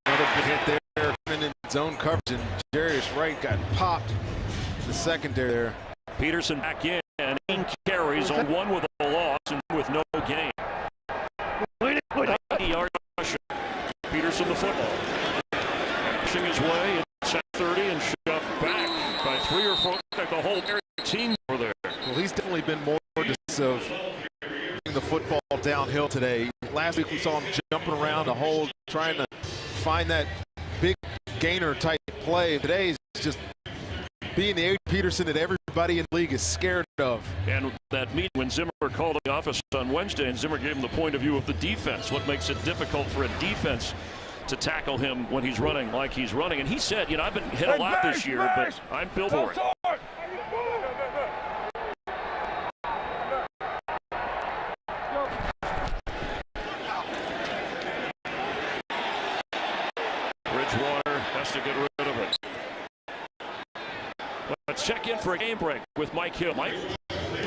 Another good hit there, in zone coverage, and Jarius Wright got popped in the secondary there. Peterson back in, and 8 carries on 1 with a loss and with no gain. 90-yard rush. Peterson the football. Pushing his way, it's at 30 and shoved back by 3 or 4. Like the whole team over there. Well, he's definitely been more decisive bringing the football downhill today. Last week we saw him jumping around the hole, trying to find that big gainer type play. Today he's just being the Adrian Peterson that everybody in the league is scared of. And that meeting when Zimmer called the office on Wednesday, and Zimmer gave him the point of view of the defense, what makes it difficult for a defense to tackle him when he's running like he's running. And he said, you know, I've been hit a lot this year, but I'm built for it. Bridgewater has to get rid of it. Let's check in for a game break with Mike Hill. Mike?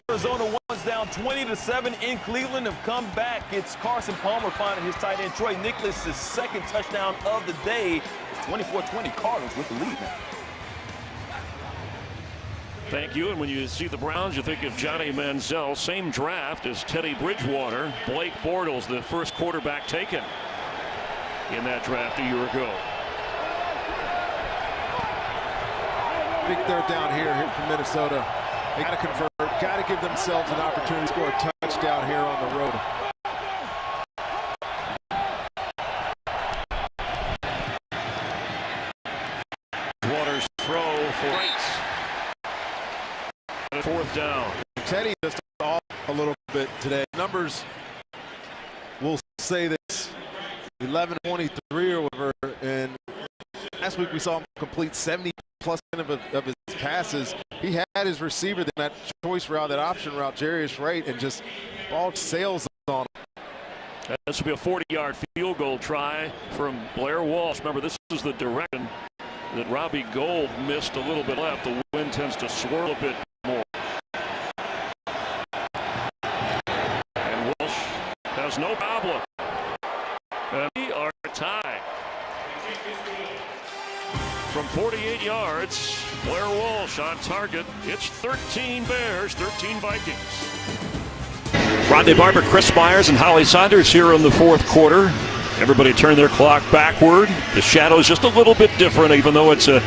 Arizona was down 20-7 in Cleveland, have come back. It's Carson Palmer finding his tight end Troy Nicholas' 2nd touchdown of the day. 24-20 Cardinals with the lead now. Thank you. And when you see the Browns, you think of Johnny Manziel. Same draft as Teddy Bridgewater. Blake Bortles, the first quarterback taken in that draft a year ago. Big third down here from Minnesota. They got to convert, got to give themselves an opportunity to score a touchdown here on the road. Waters throw for Wright. And a 4th down. Teddy just off a little bit today. Numbers will say this: 11-23 or whatever. And last week we saw him complete 70+ of his passes. He had his receiver in that choice route, that option route, Jarius Wright, and just ball sails on him. This will be a 40-yard field goal try from Blair Walsh. Remember, this is the direction that Robbie Gould missed a little bit left. The wind tends to swirl a bit more. And Walsh has no problem. And we are tied. From 48 yards, Blair Walsh on target. It's 13 Bears, 13 Vikings. Rodney Barber, Chris Myers, and Holly Saunders here in the fourth quarter. Everybody turned their clock backward. The shadow's just a little bit different, even though it's a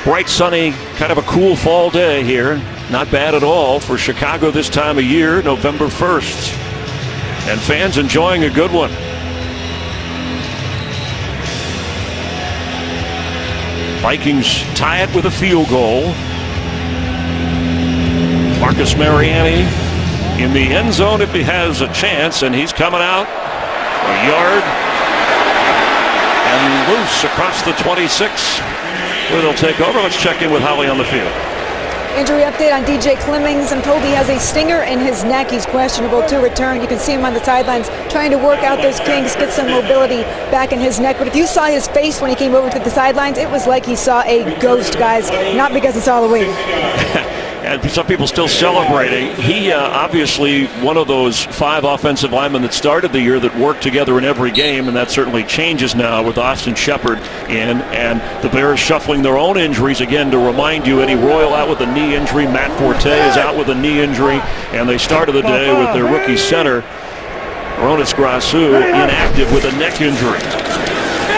bright, sunny, kind of a cool fall day here. Not bad at all for Chicago this time of year, November 1st. And fans enjoying a good one. Vikings tie it with a field goal. Marcus Mariani in the end zone if he has a chance, and he's coming out a yard and loose across the 26 where they'll take over. Let's check in with Holly on the field. Injury update on DJ Clemmings. I'm told he has a stinger in his neck. He's questionable to return. You can see him on the sidelines trying to work out those kinks, get some mobility back in his neck. But if you saw his face when he came over to the sidelines, it was like he saw a ghost, guys. Not because it's Halloween. And some people still celebrating. He obviously one of those 5 offensive linemen that started the year that worked together in every game, and that certainly changes now with Austin Shepard in, and the Bears shuffling their own injuries again. To remind you, Eddie Royal out with a knee injury, Matt Forte is out with a knee injury, and they started the day with their rookie center, Ronis Grasu, inactive with a neck injury.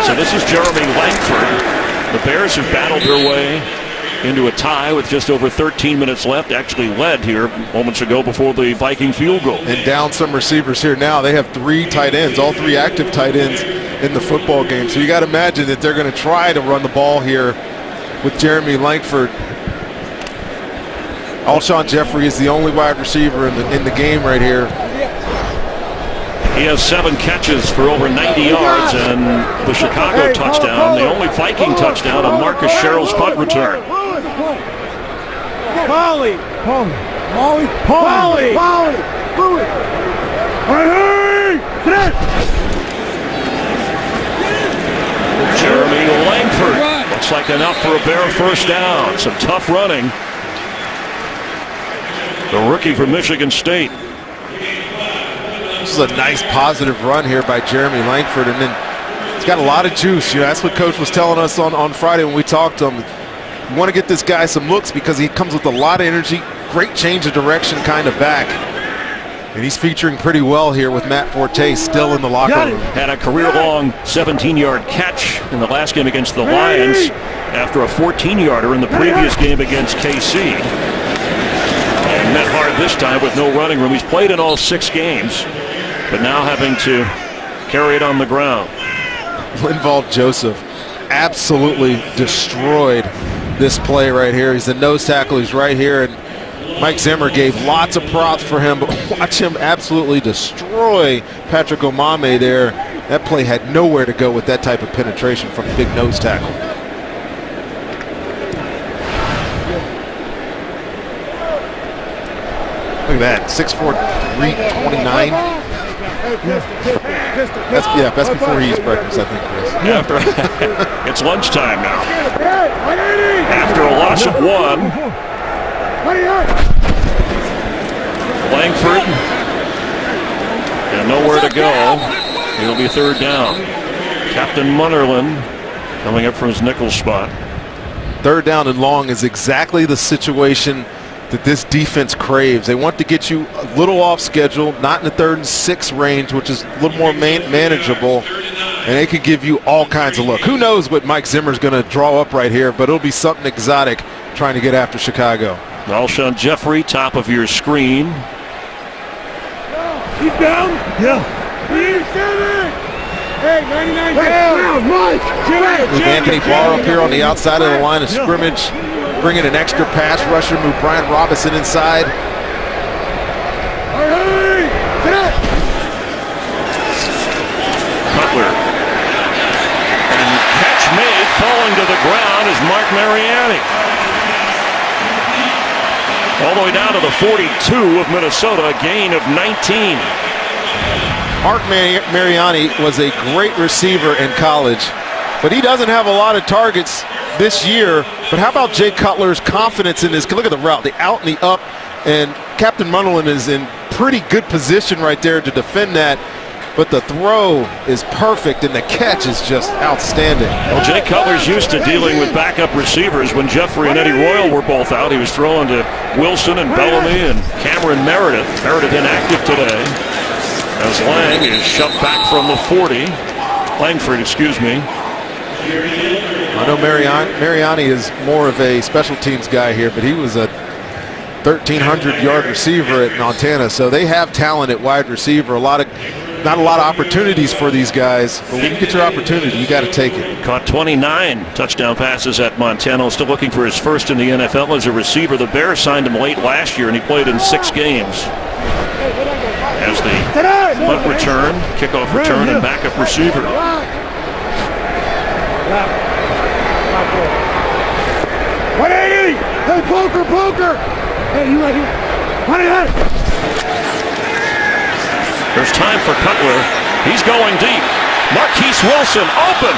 So this is Jeremy Langford. The Bears have battled their way into a tie with just over 13 minutes left. Actually led here moments ago before the Viking field goal. And down some receivers here now. They have 3 tight ends, all 3 active tight ends in the football game. So you got to imagine that they're going to try to run the ball here with Jeremy Langford. Alshon Jeffrey is the only wide receiver in the game right here. He has 7 catches for over 90 yards and the Chicago touchdown, the only Viking touchdown on Marcus Sherrill's punt return. Molly! Molly! Molly! Molly! Jeremy Langford. Looks like enough for a Bear first down. Some tough running. The rookie from Michigan State. This is a nice positive run here by Jeremy Langford, and then he's got a lot of juice. You know, that's what Coach was telling us on Friday when we talked to him. You want to get this guy some looks because he comes with a lot of energy, great change of direction kind of back. And he's featuring pretty well here with Matt Forte still in the locker room. Had a career-long 17-yard catch in the last game against the Lions after a 14-yarder in the previous game against KC. And met hard this time with no running room. He's played in all 6 games, but now having to carry it on the ground. Linval Joseph absolutely destroyed this play right here. He's the nose tackle. He's right here, and Mike Zimmer gave lots of props for him, but watch him absolutely destroy Patrick Omame there. That play had nowhere to go with that type of penetration from a big nose tackle. Look at that, 6'4", 329. That's before he eats breakfast, I think, Chris. It's lunchtime now. After a loss of 1, Langford, and nowhere to go. It'll be 3rd down. Captain Munnerlyn coming up from his nickel spot. 3rd down and long is exactly the situation that this defense craves. They want to get you a little off schedule, not in the 3rd and 6 range, which is a little more manageable, and they could give you all kinds of look. Who knows what Mike Zimmer's going to draw up right here, but it'll be something exotic trying to get after Chicago. Alshon Jeffrey, top of your screen. He's down? Yeah. Hey, 99 down, Mike! With Anthony Barr up here on the outside of the line of scrimmage, bringing an extra pass rusher, move Brian Robinson inside. Cutler. And catch made, falling to the ground is Mark Mariani. All the way down to the 42 of Minnesota, a gain of 19. Mark Mariani was a great receiver in college, but he doesn't have a lot of targets this year. But how about Jay Cutler's confidence in this? Look at the route, the out and the up, and Captain Munderland is in pretty good position right there to defend that. But the throw is perfect, and the catch is just outstanding. Well, Jay Cutler's used to dealing with backup receivers. When Jeffrey and Eddie Royal were both out, he was throwing to Wilson and Bellamy and Cameron Meredith. Meredith inactive today, as Lang is shoved back from the 40. Langford, excuse me. I know Mariani is more of a special teams guy here, but he was a 1,300-yard receiver at Montana, so they have talent at wide receiver. Not a lot of opportunities for these guys, but when you get your opportunity, you got to take it. Caught 29 touchdown passes at Montana. Still looking for his first in the NFL as a receiver. The Bears signed him late last year, and he played in 6 games. As the punt return, kickoff return, and backup receiver. 180! Hey, poker! Hey, you right here. 180! There's time for Cutler. He's going deep. Marquise Wilson open.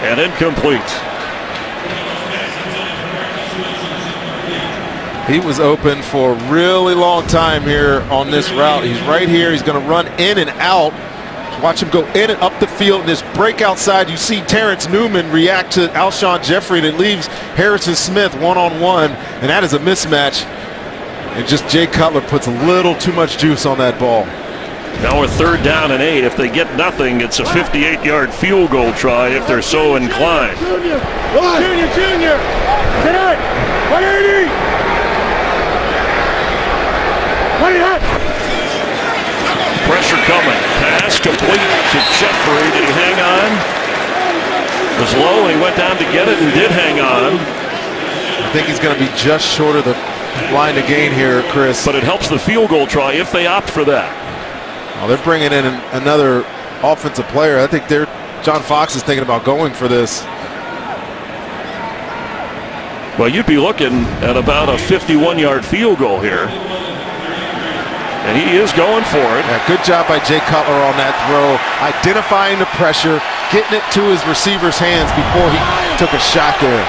And incomplete. He was open for a really long time here on this route. He's right here. He's going to run in and out. Watch him go in and up the field in this break outside. You see Terrence Newman react to Alshon Jeffrey, and it leaves Harrison Smith one-on-one, and that is a mismatch. And just Jay Cutler puts a little too much juice on that ball. Now we're 3rd down and 8. If they get nothing, it's a 58-yard field goal try if they're so inclined. Junior! Tonight! 180! 180! Pressure coming. Pass complete to Jeffrey. Did he hang on? It was low, and he went down to get it and did hang on. I think he's going to be just short of the line to gain here, Chris. But it helps the field goal try if they opt for that. Well, they're bringing in another offensive player. I think John Fox is thinking about going for this. Well, you'd be looking at about a 51-yard field goal here. And he is going for it. Yeah, good job by Jay Cutler on that throw, identifying the pressure, getting it to his receiver's hands before he took a shot there.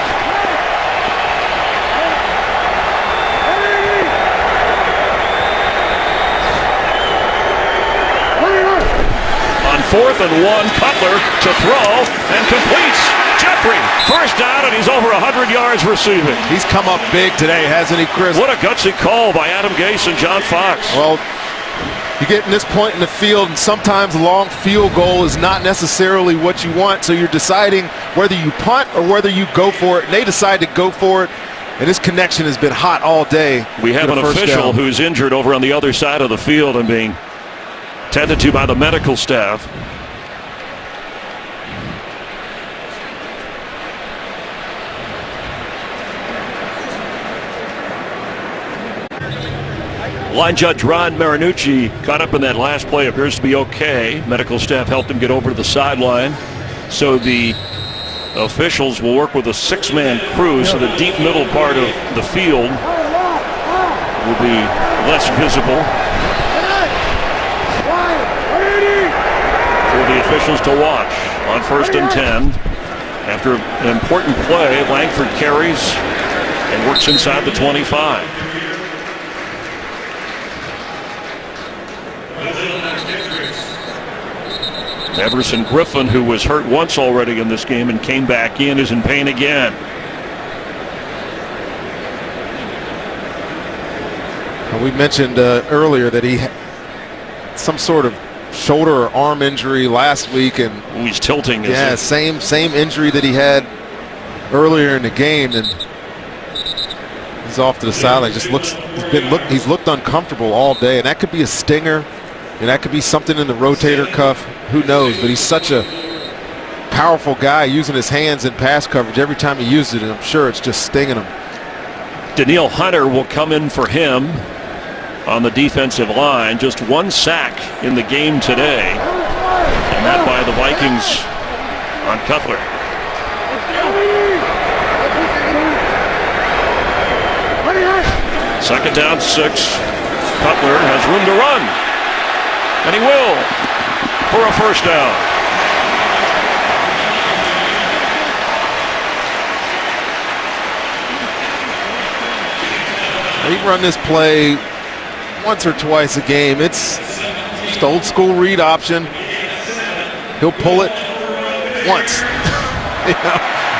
On 4th and 1, Cutler to throw and completes. Jeffrey, first down, and he's over 100 yards receiving. He's come up big today, hasn't he, Chris? What a gutsy call by Adam Gase and John Fox. Well, you get in this point in the field, and sometimes a long field goal is not necessarily what you want, so you're deciding whether you punt or whether you go for it, and they decide to go for it, and this connection has been hot all day. We have an official who's injured over on the other side of the field and being tended to by the medical staff. Line judge Ron Marinucci caught up in that last play, appears to be okay. Medical staff helped him get over to the sideline. So the officials will work with a 6-man crew, so the deep middle part of the field will be less visible for the officials to watch on 1st and 10. After an important play, Langford carries and works inside the 25. Everson Griffin, who was hurt once already in this game and came back in, is in pain again. We mentioned earlier that he had some sort of shoulder or arm injury last week, and he's tilting. Yeah, same injury that he had earlier in the game, and he's off to the sideline. He's looked uncomfortable all day, and that could be a stinger, and that could be something in the rotator cuff. Who knows? But he's such a powerful guy using his hands in pass coverage every time he uses it, and I'm sure it's just stinging him. Daniil Hunter will come in for him on the defensive line. Just 1 sack in the game today, and that by the Vikings on Cutler. Second down, 6. Cutler has room to run. And he will for a first down. He run this play once or twice a game. It's just old school read option. He'll pull it once.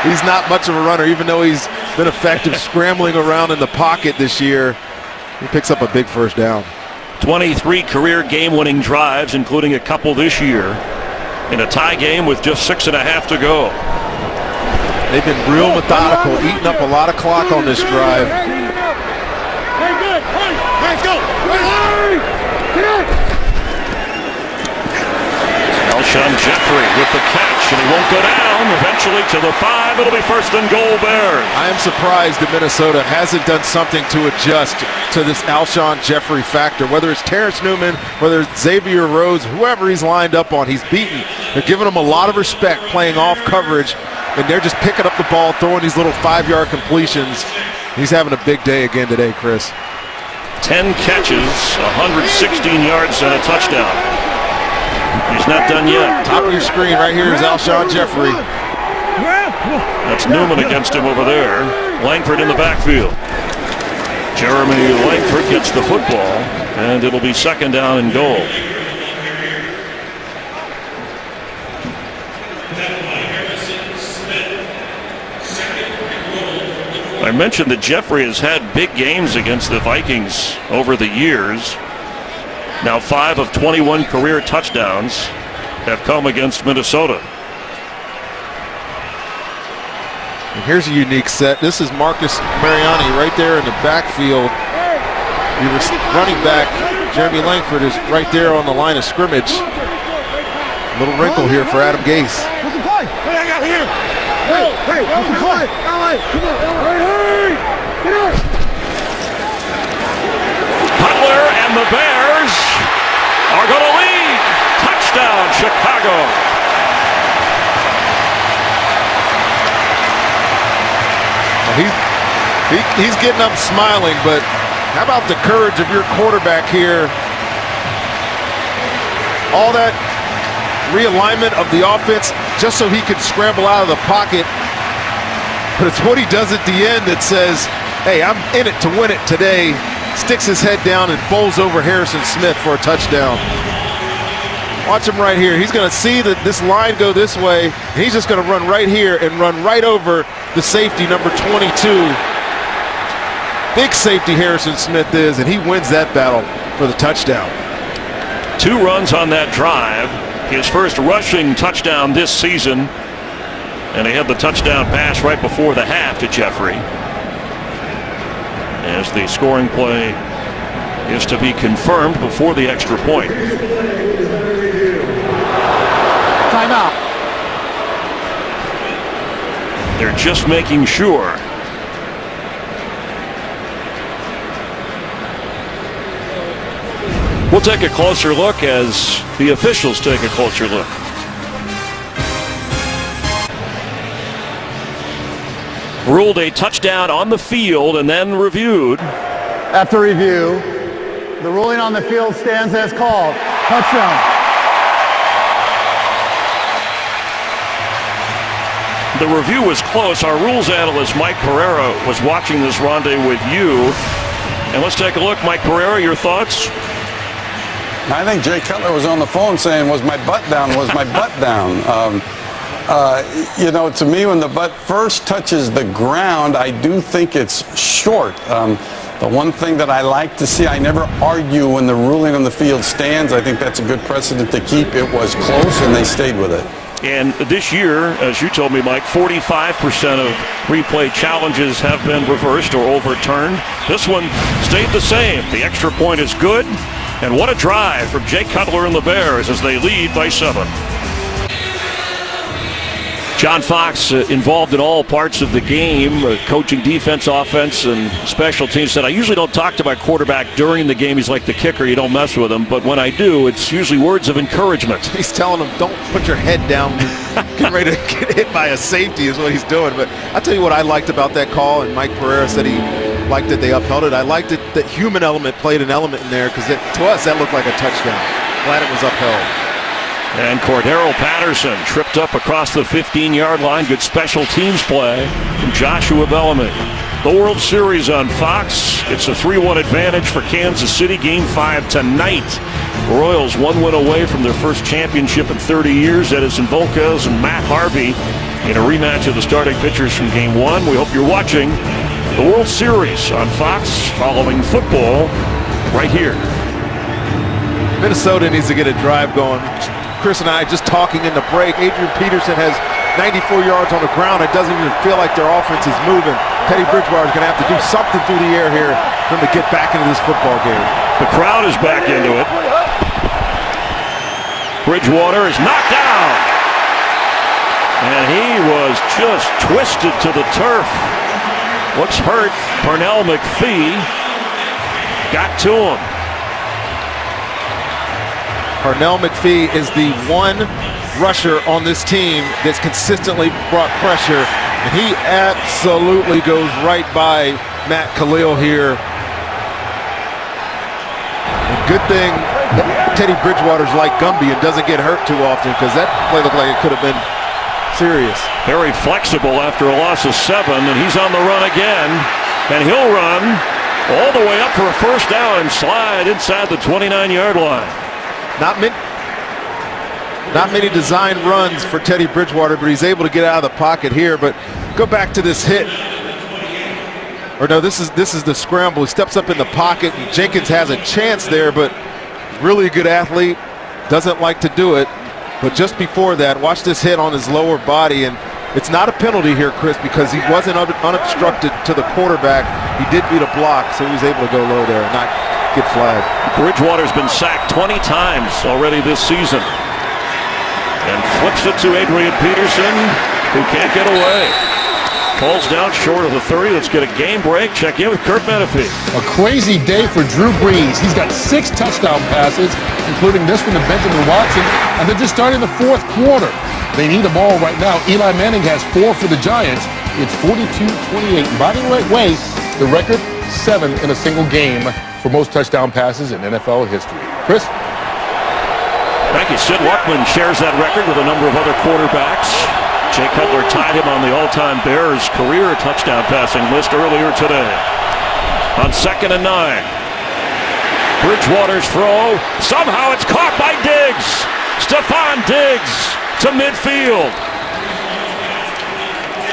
He's not much of a runner, even though he's been effective scrambling around in the pocket this year. He picks up a big first down. 23 career game-winning drives, including a couple this year, in a tie game with just 6.5 to go. They've been real methodical, eating up a lot of clock on this drive. Very good. Let's go. Alshon Jeffrey with the catch, and he won't go down. Eventually to the 5. It'll be first and goal, Bears. I am surprised that Minnesota hasn't done something to adjust to this Alshon Jeffrey factor. Whether it's Terrence Newman, whether it's Xavier Rhodes, whoever he's lined up on, he's beaten. They're giving him a lot of respect playing off coverage, and they're just picking up the ball, throwing these little 5-yard completions. He's having a big day again today, Chris. 10 catches, 116 yards, and a touchdown. He's not done yet. Top of your screen right here is Alshon Jeffrey. That's Newman against him over there. Langford in the backfield. Jeremy Langford gets the football, and it'll be second down and goal. I mentioned that Jeffrey has had big games against the Vikings over the years. Now 5 of 21 career touchdowns have come against Minnesota. And here's a unique set. This is Marcus Mariani right there in the backfield. Your running back, Jeremy Langford, is right there on the line of scrimmage. Little wrinkle here for Adam Gase. What's the play? Hey, I got here. Hey, what's the play? Come on. Hey, get out. Cutler and the Bears are going to lead. Touchdown, Chicago. He's getting up smiling, but how about the courage of your quarterback here? All that realignment of the offense just so he could scramble out of the pocket. But it's what he does at the end that says, hey, I'm in it to win it today. Sticks his head down and bowls over Harrison Smith for a touchdown. Watch him right here. He's going to see that this line go this way, and he's just going to run right here and run right over the safety, number 22. Big safety Harrison Smith is, and he wins that battle for the touchdown. 2 runs on that drive. His first rushing touchdown this season. And he had the touchdown pass right before the half to Jeffrey. As the scoring play is to be confirmed before the extra point. Timeout. They're just making sure. We'll take a closer look as the officials take a closer look. Ruled a touchdown on the field and then reviewed. After review, the ruling on the field stands as called. Touchdown. The review was close. Our rules analyst, Mike Pereira, was watching this rendezvous with you. And let's take a look. Mike Pereira, your thoughts? I think Jay Cutler was on the phone saying, was my butt down, was my butt down. You know, to me, when the butt first touches the ground, I do think it's short. The one thing that I like to see, I never argue when the ruling on the field stands. I think that's a good precedent to keep. It was close, and they stayed with it. And this year, as you told me, Mike, 45% of replay challenges have been reversed or overturned. This one stayed the same. The extra point is good. And what a drive from Jay Cutler and the Bears as they lead by 7. John Fox involved in all parts of the game, coaching defense, offense, and special teams. Said, I usually don't talk to my quarterback during the game. He's like the kicker. You don't mess with him. But when I do, it's usually words of encouragement. He's telling him, don't put your head down. Get ready to get hit by a safety is what he's doing. But I'll tell you what I liked about that call, and Mike Pereira said he like that they upheld it. I liked it that human element played an element in there, because to us that looked like a touchdown. Glad it was upheld. And Cordero Patterson tripped up across the 15-yard line. Good special teams play from Joshua Bellamy. The World Series on Fox. It's a 3-1 advantage for Kansas City. Game 5 tonight. Royals 1 win away from their first championship in 30 years. Edison Volquez and Matt Harvey in a rematch of the starting pitchers from Game 1. We hope you're watching the World Series on Fox, following football right here. Minnesota needs to get a drive going. Chris and I just talking in the break. Adrian Peterson has 94 yards on the ground. It doesn't even feel like their offense is moving. Teddy Bridgewater is going to have to do something through the air here for him to get back into this football game. The crowd is back into it. Bridgewater is knocked down. And he was just twisted to the turf. Looks hurt. Pernell McPhee got to him. Pernell McPhee is the one rusher on this team that's consistently brought pressure, and he absolutely goes right by Matt Khalil here. And good thing Teddy Bridgewater's like Gumby and doesn't get hurt too often, because that play looked like it could have been serious. Very flexible after a loss of 7, and he's on the run again, and he'll run all the way up for a first down and slide inside the 29-yard line. Not many design runs for Teddy Bridgewater, but he's able to get out of the pocket here. But go back to this hit. Or no, this is the scramble. He steps up in the pocket, and Jenkins has a chance there, but really good athlete, doesn't like to do it. But just before that, watch this hit on his lower body, and it's not a penalty here, Chris, because he wasn't unobstructed to the quarterback. He did beat a block, so he was able to go low there and not get flagged. Bridgewater's been sacked 20 times already this season. And flips it to Adrian Peterson, who can't get away. Falls down short of the 30. Let's get a game break. Check in with Kurt Menefee. A crazy day for Drew Brees. He's got 6 touchdown passes, including this one to Benjamin Watson, and they're just starting the 4th quarter. They need them all right now. Eli Manning has 4 for the Giants. It's 42-28. By the way, the record 7 in a single game for most touchdown passes in NFL history. Chris? Thank you. Sid Luckman shares that record with a number of other quarterbacks. Jay Cutler tied him on the all-time Bears career touchdown passing list earlier today. On 2nd and 9. Bridgewater's throw. Somehow it's caught by Diggs. Stephon Diggs to midfield.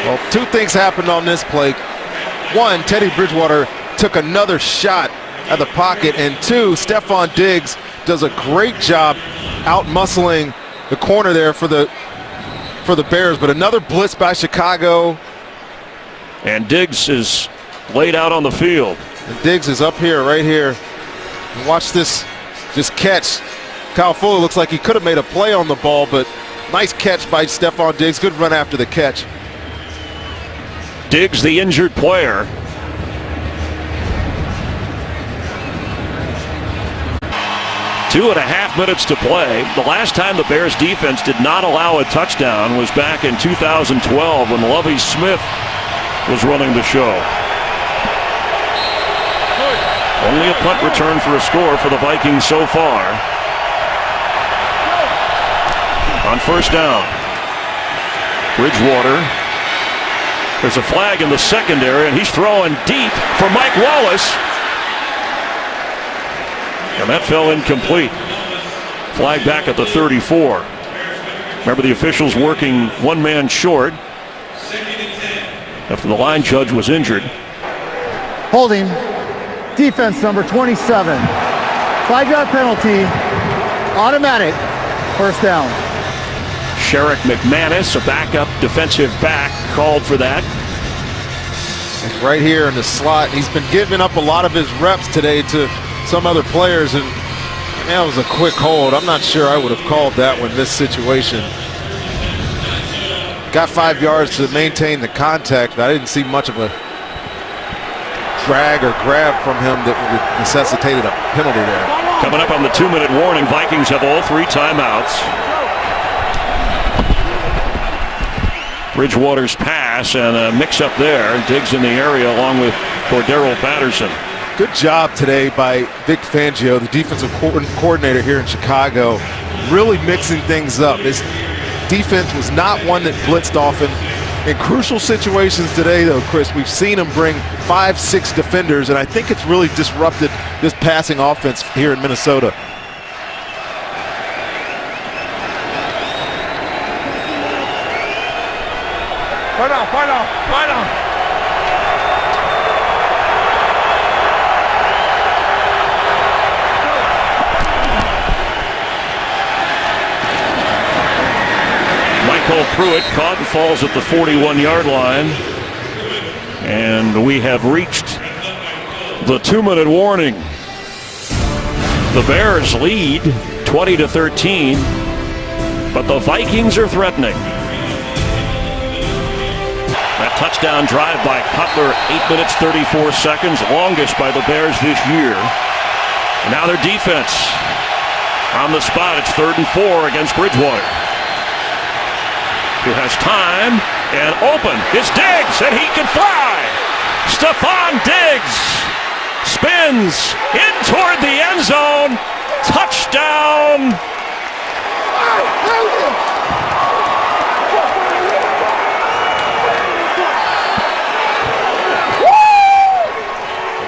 Well, 2 things happened on this play. 1, Teddy Bridgewater took another shot at the pocket, and 2, Stephon Diggs does a great job out-muscling the corner there for the Bears. But another blitz by Chicago. And Diggs is laid out on the field. And Diggs is up here, right here. And watch this just catch. Kyle Fuller looks like he could have made a play on the ball, but nice catch by Stephon Diggs. Good run after the catch. Diggs, the injured player. Two and a half minutes to play. The last time the Bears defense did not allow a touchdown was back in 2012 when Lovie Smith was running the show. Only a punt return for a score for the Vikings so far. On 1st down, Bridgewater. There's a flag in the secondary, and he's throwing deep for Mike Wallace. And that fell incomplete. Flag back at the 34. Remember, the officials working 1 man short after the line judge was injured. Holding, defense number 27. 5-yard penalty, automatic, 1st down. Sherrick McManus, a backup defensive back, called for that. And right here in the slot, he's been giving up a lot of his reps today to some other players, and that was a quick hold. I'm not sure I would have called that one in this situation. Got 5 yards to maintain the contact, but I didn't see much of a drag or grab from him that would have necessitated a penalty there. Coming up on the 2-minute warning, Vikings have all 3 timeouts. Bridgewater's pass and a mix-up there. Diggs in the area along with Cordero Patterson. Good job today by Vic Fangio, the defensive coordinator here in Chicago, really mixing things up. This defense was not one that blitzed often. In crucial situations today, though, Chris, we've seen him bring 5-6 defenders, and I think it's really disrupted this passing offense here in Minnesota. Fight on. Michael Pruitt caught and falls at the 41-yard line. And we have reached the 2-minute warning. The Bears lead 20-13, but the Vikings are threatening. That touchdown drive by Cutler, 8 minutes, 34 seconds, longest by the Bears this year. And now their defense on the spot. It's 3rd and 4 against Bridgewater, who has time and open. It's Diggs, and he can fly. Stephon Diggs spins in toward the end zone. Touchdown.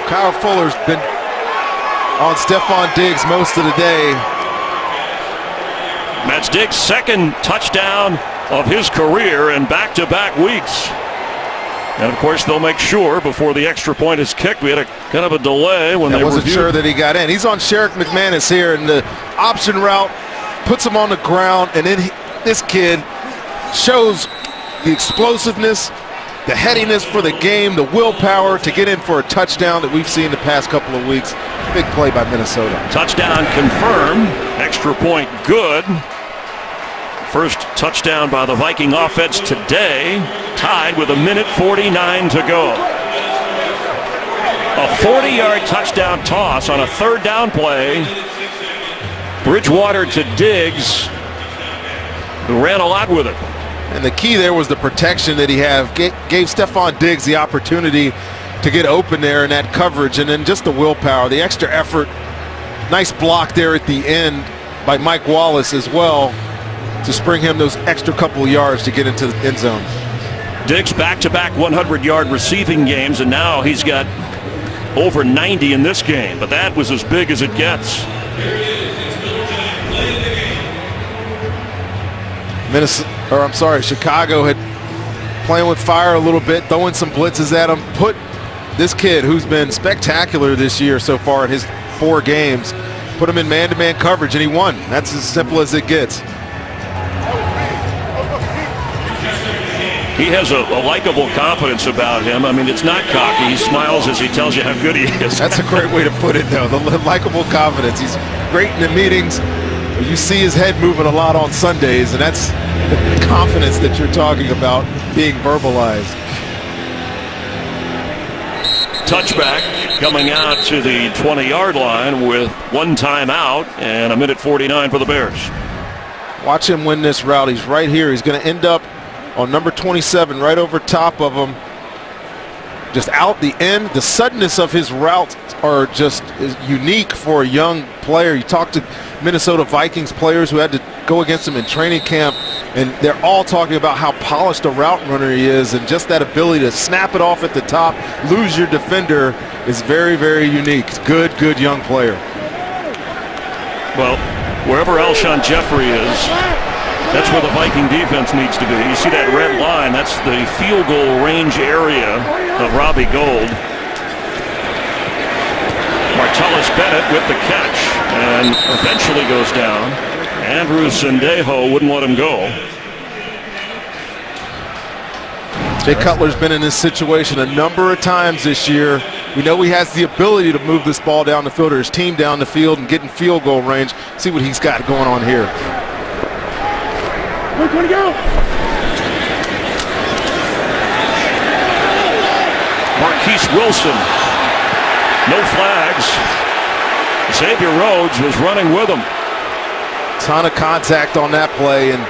Kyle Fuller's been on Stephon Diggs most of the day. That's Diggs' second touchdown of his career in back-to-back weeks. And of course, they'll make sure before the extra point is kicked. We had a kind of a delay when they wasn't sure that he got in. He's on Sherrick McManus here, and the option route puts him on the ground, and then this kid shows the explosiveness, the headiness for the game, the willpower to get in for a touchdown that we've seen the past couple of weeks. Big play by Minnesota. Touchdown confirmed. Extra point good. First touchdown by the Viking offense today, tied with 1:49 to go. A 40-yard touchdown toss on a 3rd down play. Bridgewater to Diggs, who ran a lot with it. And the key there was the protection that he gave Stephon Diggs the opportunity to get open there in that coverage, and then just the willpower, the extra effort. Nice block there at the end by Mike Wallace as well to spring him those extra couple of yards to get into the end zone. Diggs back-to-back 100-yard receiving games, and now he's got over 90 in this game, but that was as big as it gets. Chicago had playing with fire a little bit, throwing some blitzes at him, put this kid who's been spectacular this year so far in his 4 games, put him in man-to-man coverage, and he won. That's as simple as it gets. He has a likable confidence about him. I mean, it's not cocky. He smiles as he tells you how good he is. That's a great way to put it, though. The likable confidence. He's great in the meetings. You see his head moving a lot on Sundays, and that's the confidence that you're talking about being verbalized. Touchback coming out to the 20-yard line with 1 timeout and 1:49 for the Bears. Watch him win this route. He's right here. He's going to end up on number 27, right over top of him. Just out the end. The suddenness of his routes are just unique for a young player. You talk to Minnesota Vikings players who had to go against him in training camp, and they're all talking about how polished a route runner he is, and just that ability to snap it off at the top, lose your defender, is very, very unique. Good young player. Well, wherever Alshon Jeffrey is, that's where the Viking defense needs to be. You see that red line, that's the field goal range area of Robbie Gould. Martellus Bennett with the catch and eventually goes down. Andrew Sendejo wouldn't let him go. Jay Cutler's been in this situation a number of times this year. We know he has the ability to move this ball down the field or his team down the field and get in field goal range. See what he's got going on here. Which one to go? Marquise Wilson. No flags. Xavier Rhodes was running with him. Ton of contact on that play, and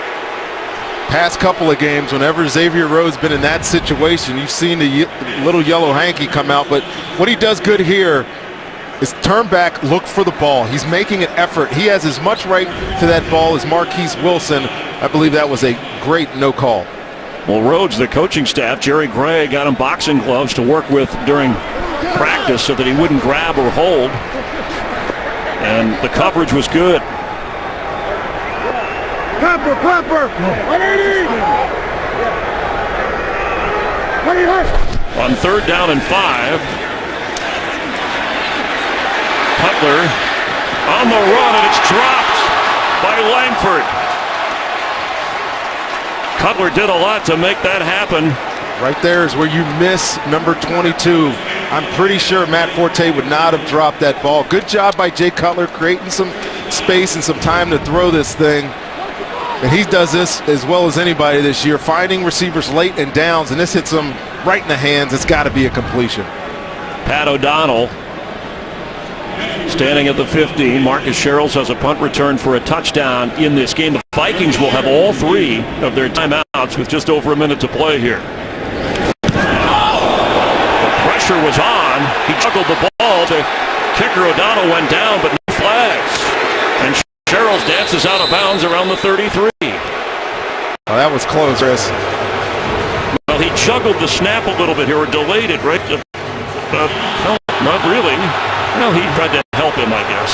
past couple of games, whenever Xavier Rhodes been in that situation, you've seen the little yellow hanky come out. But what he does good here is turn back, look for the ball. He's making an effort. He has as much right to that ball as Marquise Wilson. I believe that was a great no call. Well, Rhodes, the coaching staff, Jerry Gray, got him boxing gloves to work with during practice so that he wouldn't grab or hold. And the coverage was good. Clapper, clapper. 180. On 3rd down and 5. Cutler on the run, and it's dropped by Langford. Cutler did a lot to make that happen. Right there is where you miss number 22. I'm pretty sure Matt Forte would not have dropped that ball. Good job by Jay Cutler creating some space and some time to throw this thing. And he does this as well as anybody this year, finding receivers late and downs, and this hits him right in the hands. It's got to be a completion. Pat O'Donnell standing at the 15. Marcus Sherrills has a punt return for a touchdown in this game. The Vikings will have all 3 of their timeouts with just over a minute to play here. The pressure was on. He juggled the ball. The kicker O'Donnell went down, but no flags. And Sherrills dances out of bounds around the 33. Oh, that was close, Chris. Well, he juggled the snap a little bit here, or delayed it, right? No, not really. Well, he tried to help him, I guess.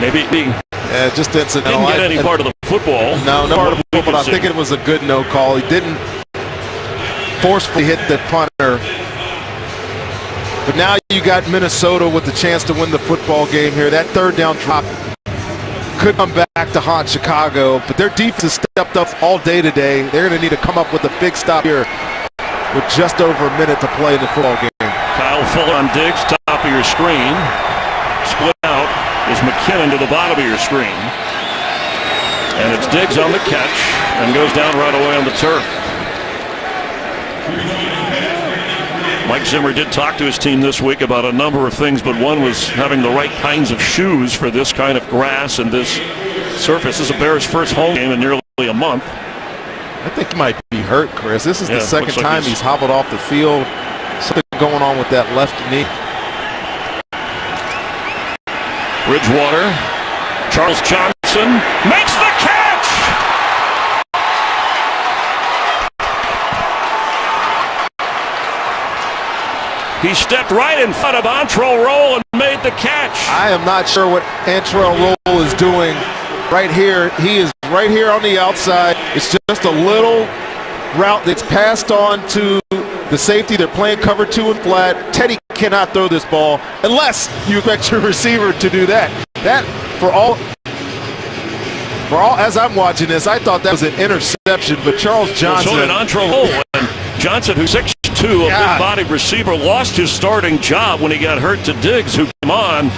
Maybe just incidental. Didn't get any part of the football. No part of the football. I think it was a good no call. He didn't forcefully hit the punter. But now you got Minnesota with the chance to win the football game here. That 3rd down drop could come back to haunt Chicago, but their defense has stepped up all day today. They're going to need to come up with a big stop here with just over a minute to play in the football game. Kyle Fuller on Diggs, top of your screen. Split out is McKinnon to the bottom of your screen. And it's Diggs on the catch and goes down right away on the turf. Mike Zimmer did talk to his team this week about a number of things, but one was having the right kinds of shoes for this kind of grass and this surface. This is a Bears' first home game in nearly a month. I think he might be hurt, Chris. This is the second time he's hobbled off the field. Something going on with that left knee. Bridgewater. Charles Johnson makes the catch! He stepped right in front of Antrell Roll and made the catch. I am not sure what Antrell Roll is doing right here. He is right here on the outside. It's just a little route that's passed on to the safety. They're playing cover 2 and flat. Teddy cannot throw this ball unless you expect your receiver to do that. That, for all as I'm watching this, I thought that was an interception, but Charles Johnson. Well, so did Antrell Roll. And Johnson, who's 6'2", a big-bodied receiver, lost his starting job when he got hurt to Diggs, who came on.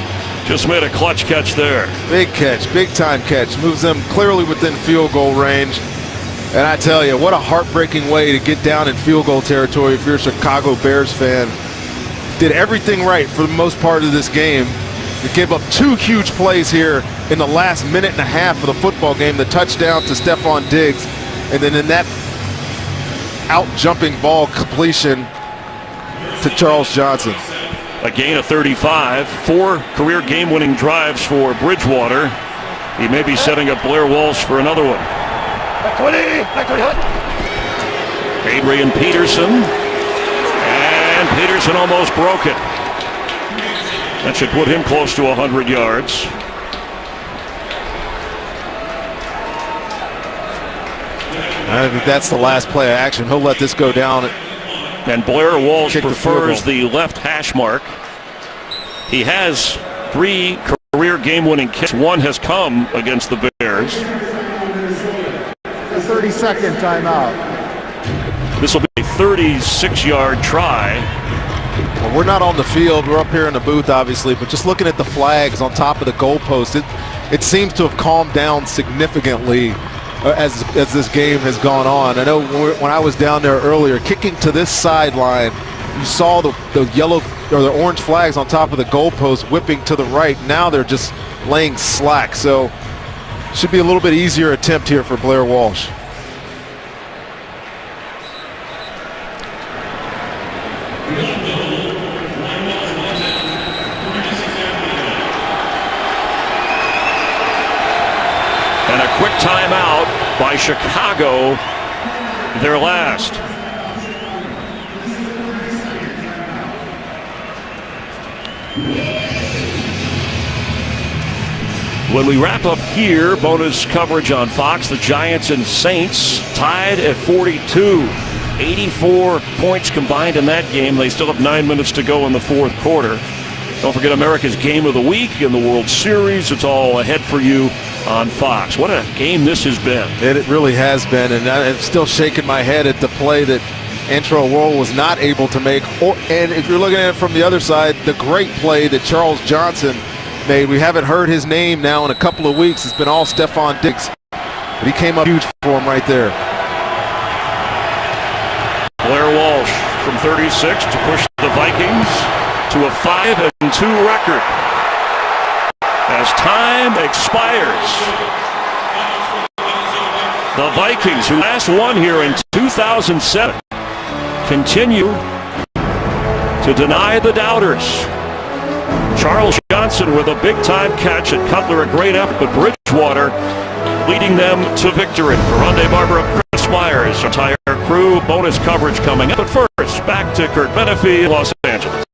Just made a clutch catch there. Big catch, big-time catch. Moves them clearly within field goal range. And I tell you, what a heartbreaking way to get down in field goal territory if you're a Chicago Bears fan. Did everything right for the most part of this game. They gave up 2 huge plays here in the last minute and a half of the football game. The touchdown to Stephon Diggs, and then in that out-jumping ball completion to Charles Johnson. A gain of 35, 4 career game-winning drives for Bridgewater. He may be setting up Blair Walsh for another one. Adrian Peterson, and Peterson almost broke it. That should put him close to 100 yards. I think that's the last play of action. He'll let this go down. And Blair Walsh prefers the left hash mark. He has 3 career game-winning kicks. 1 has come against the Bears. A 30-second timeout. This will be a 36-yard try. Well, we're not on the field. We're up here in the booth, obviously, but just looking at the flags on top of the goalpost, it seems to have calmed down significantly as this game has gone on. I know when I was down there earlier, kicking to this sideline, you saw the yellow or the orange flags on top of the goalpost whipping to the right. Now they're just laying slack. So Should be a little bit easier attempt here for Blair Walsh. And a quick timeout by Chicago, their last. When we wrap up here, bonus coverage on Fox, the Giants and Saints tied at 42. 84 points combined in that game. They still have 9 minutes to go in the fourth quarter. Don't forget America's Game of the Week in the World Series. It's all ahead for you on Fox. What a game this has been. It really has been, and I'm still shaking my head at the play that Antero Roll was not able to make. And if you're looking at it from the other side, the great play that Charles Johnson made. We haven't heard his name now in a couple of weeks. It's been all Stephon Diggs. But he came up huge for him right there. Blair Walsh from 36 to push the Vikings to a 5-2 record. As time expires, the Vikings, who last won here in 2007, continue to deny the doubters. Charles Johnson with a big-time catch at Cutler, a great effort, but Bridgewater leading them to victory. For Rondé Barber, Chris Myers, entire crew, bonus coverage coming up. But first, back to Kurt Menefee, Los Angeles.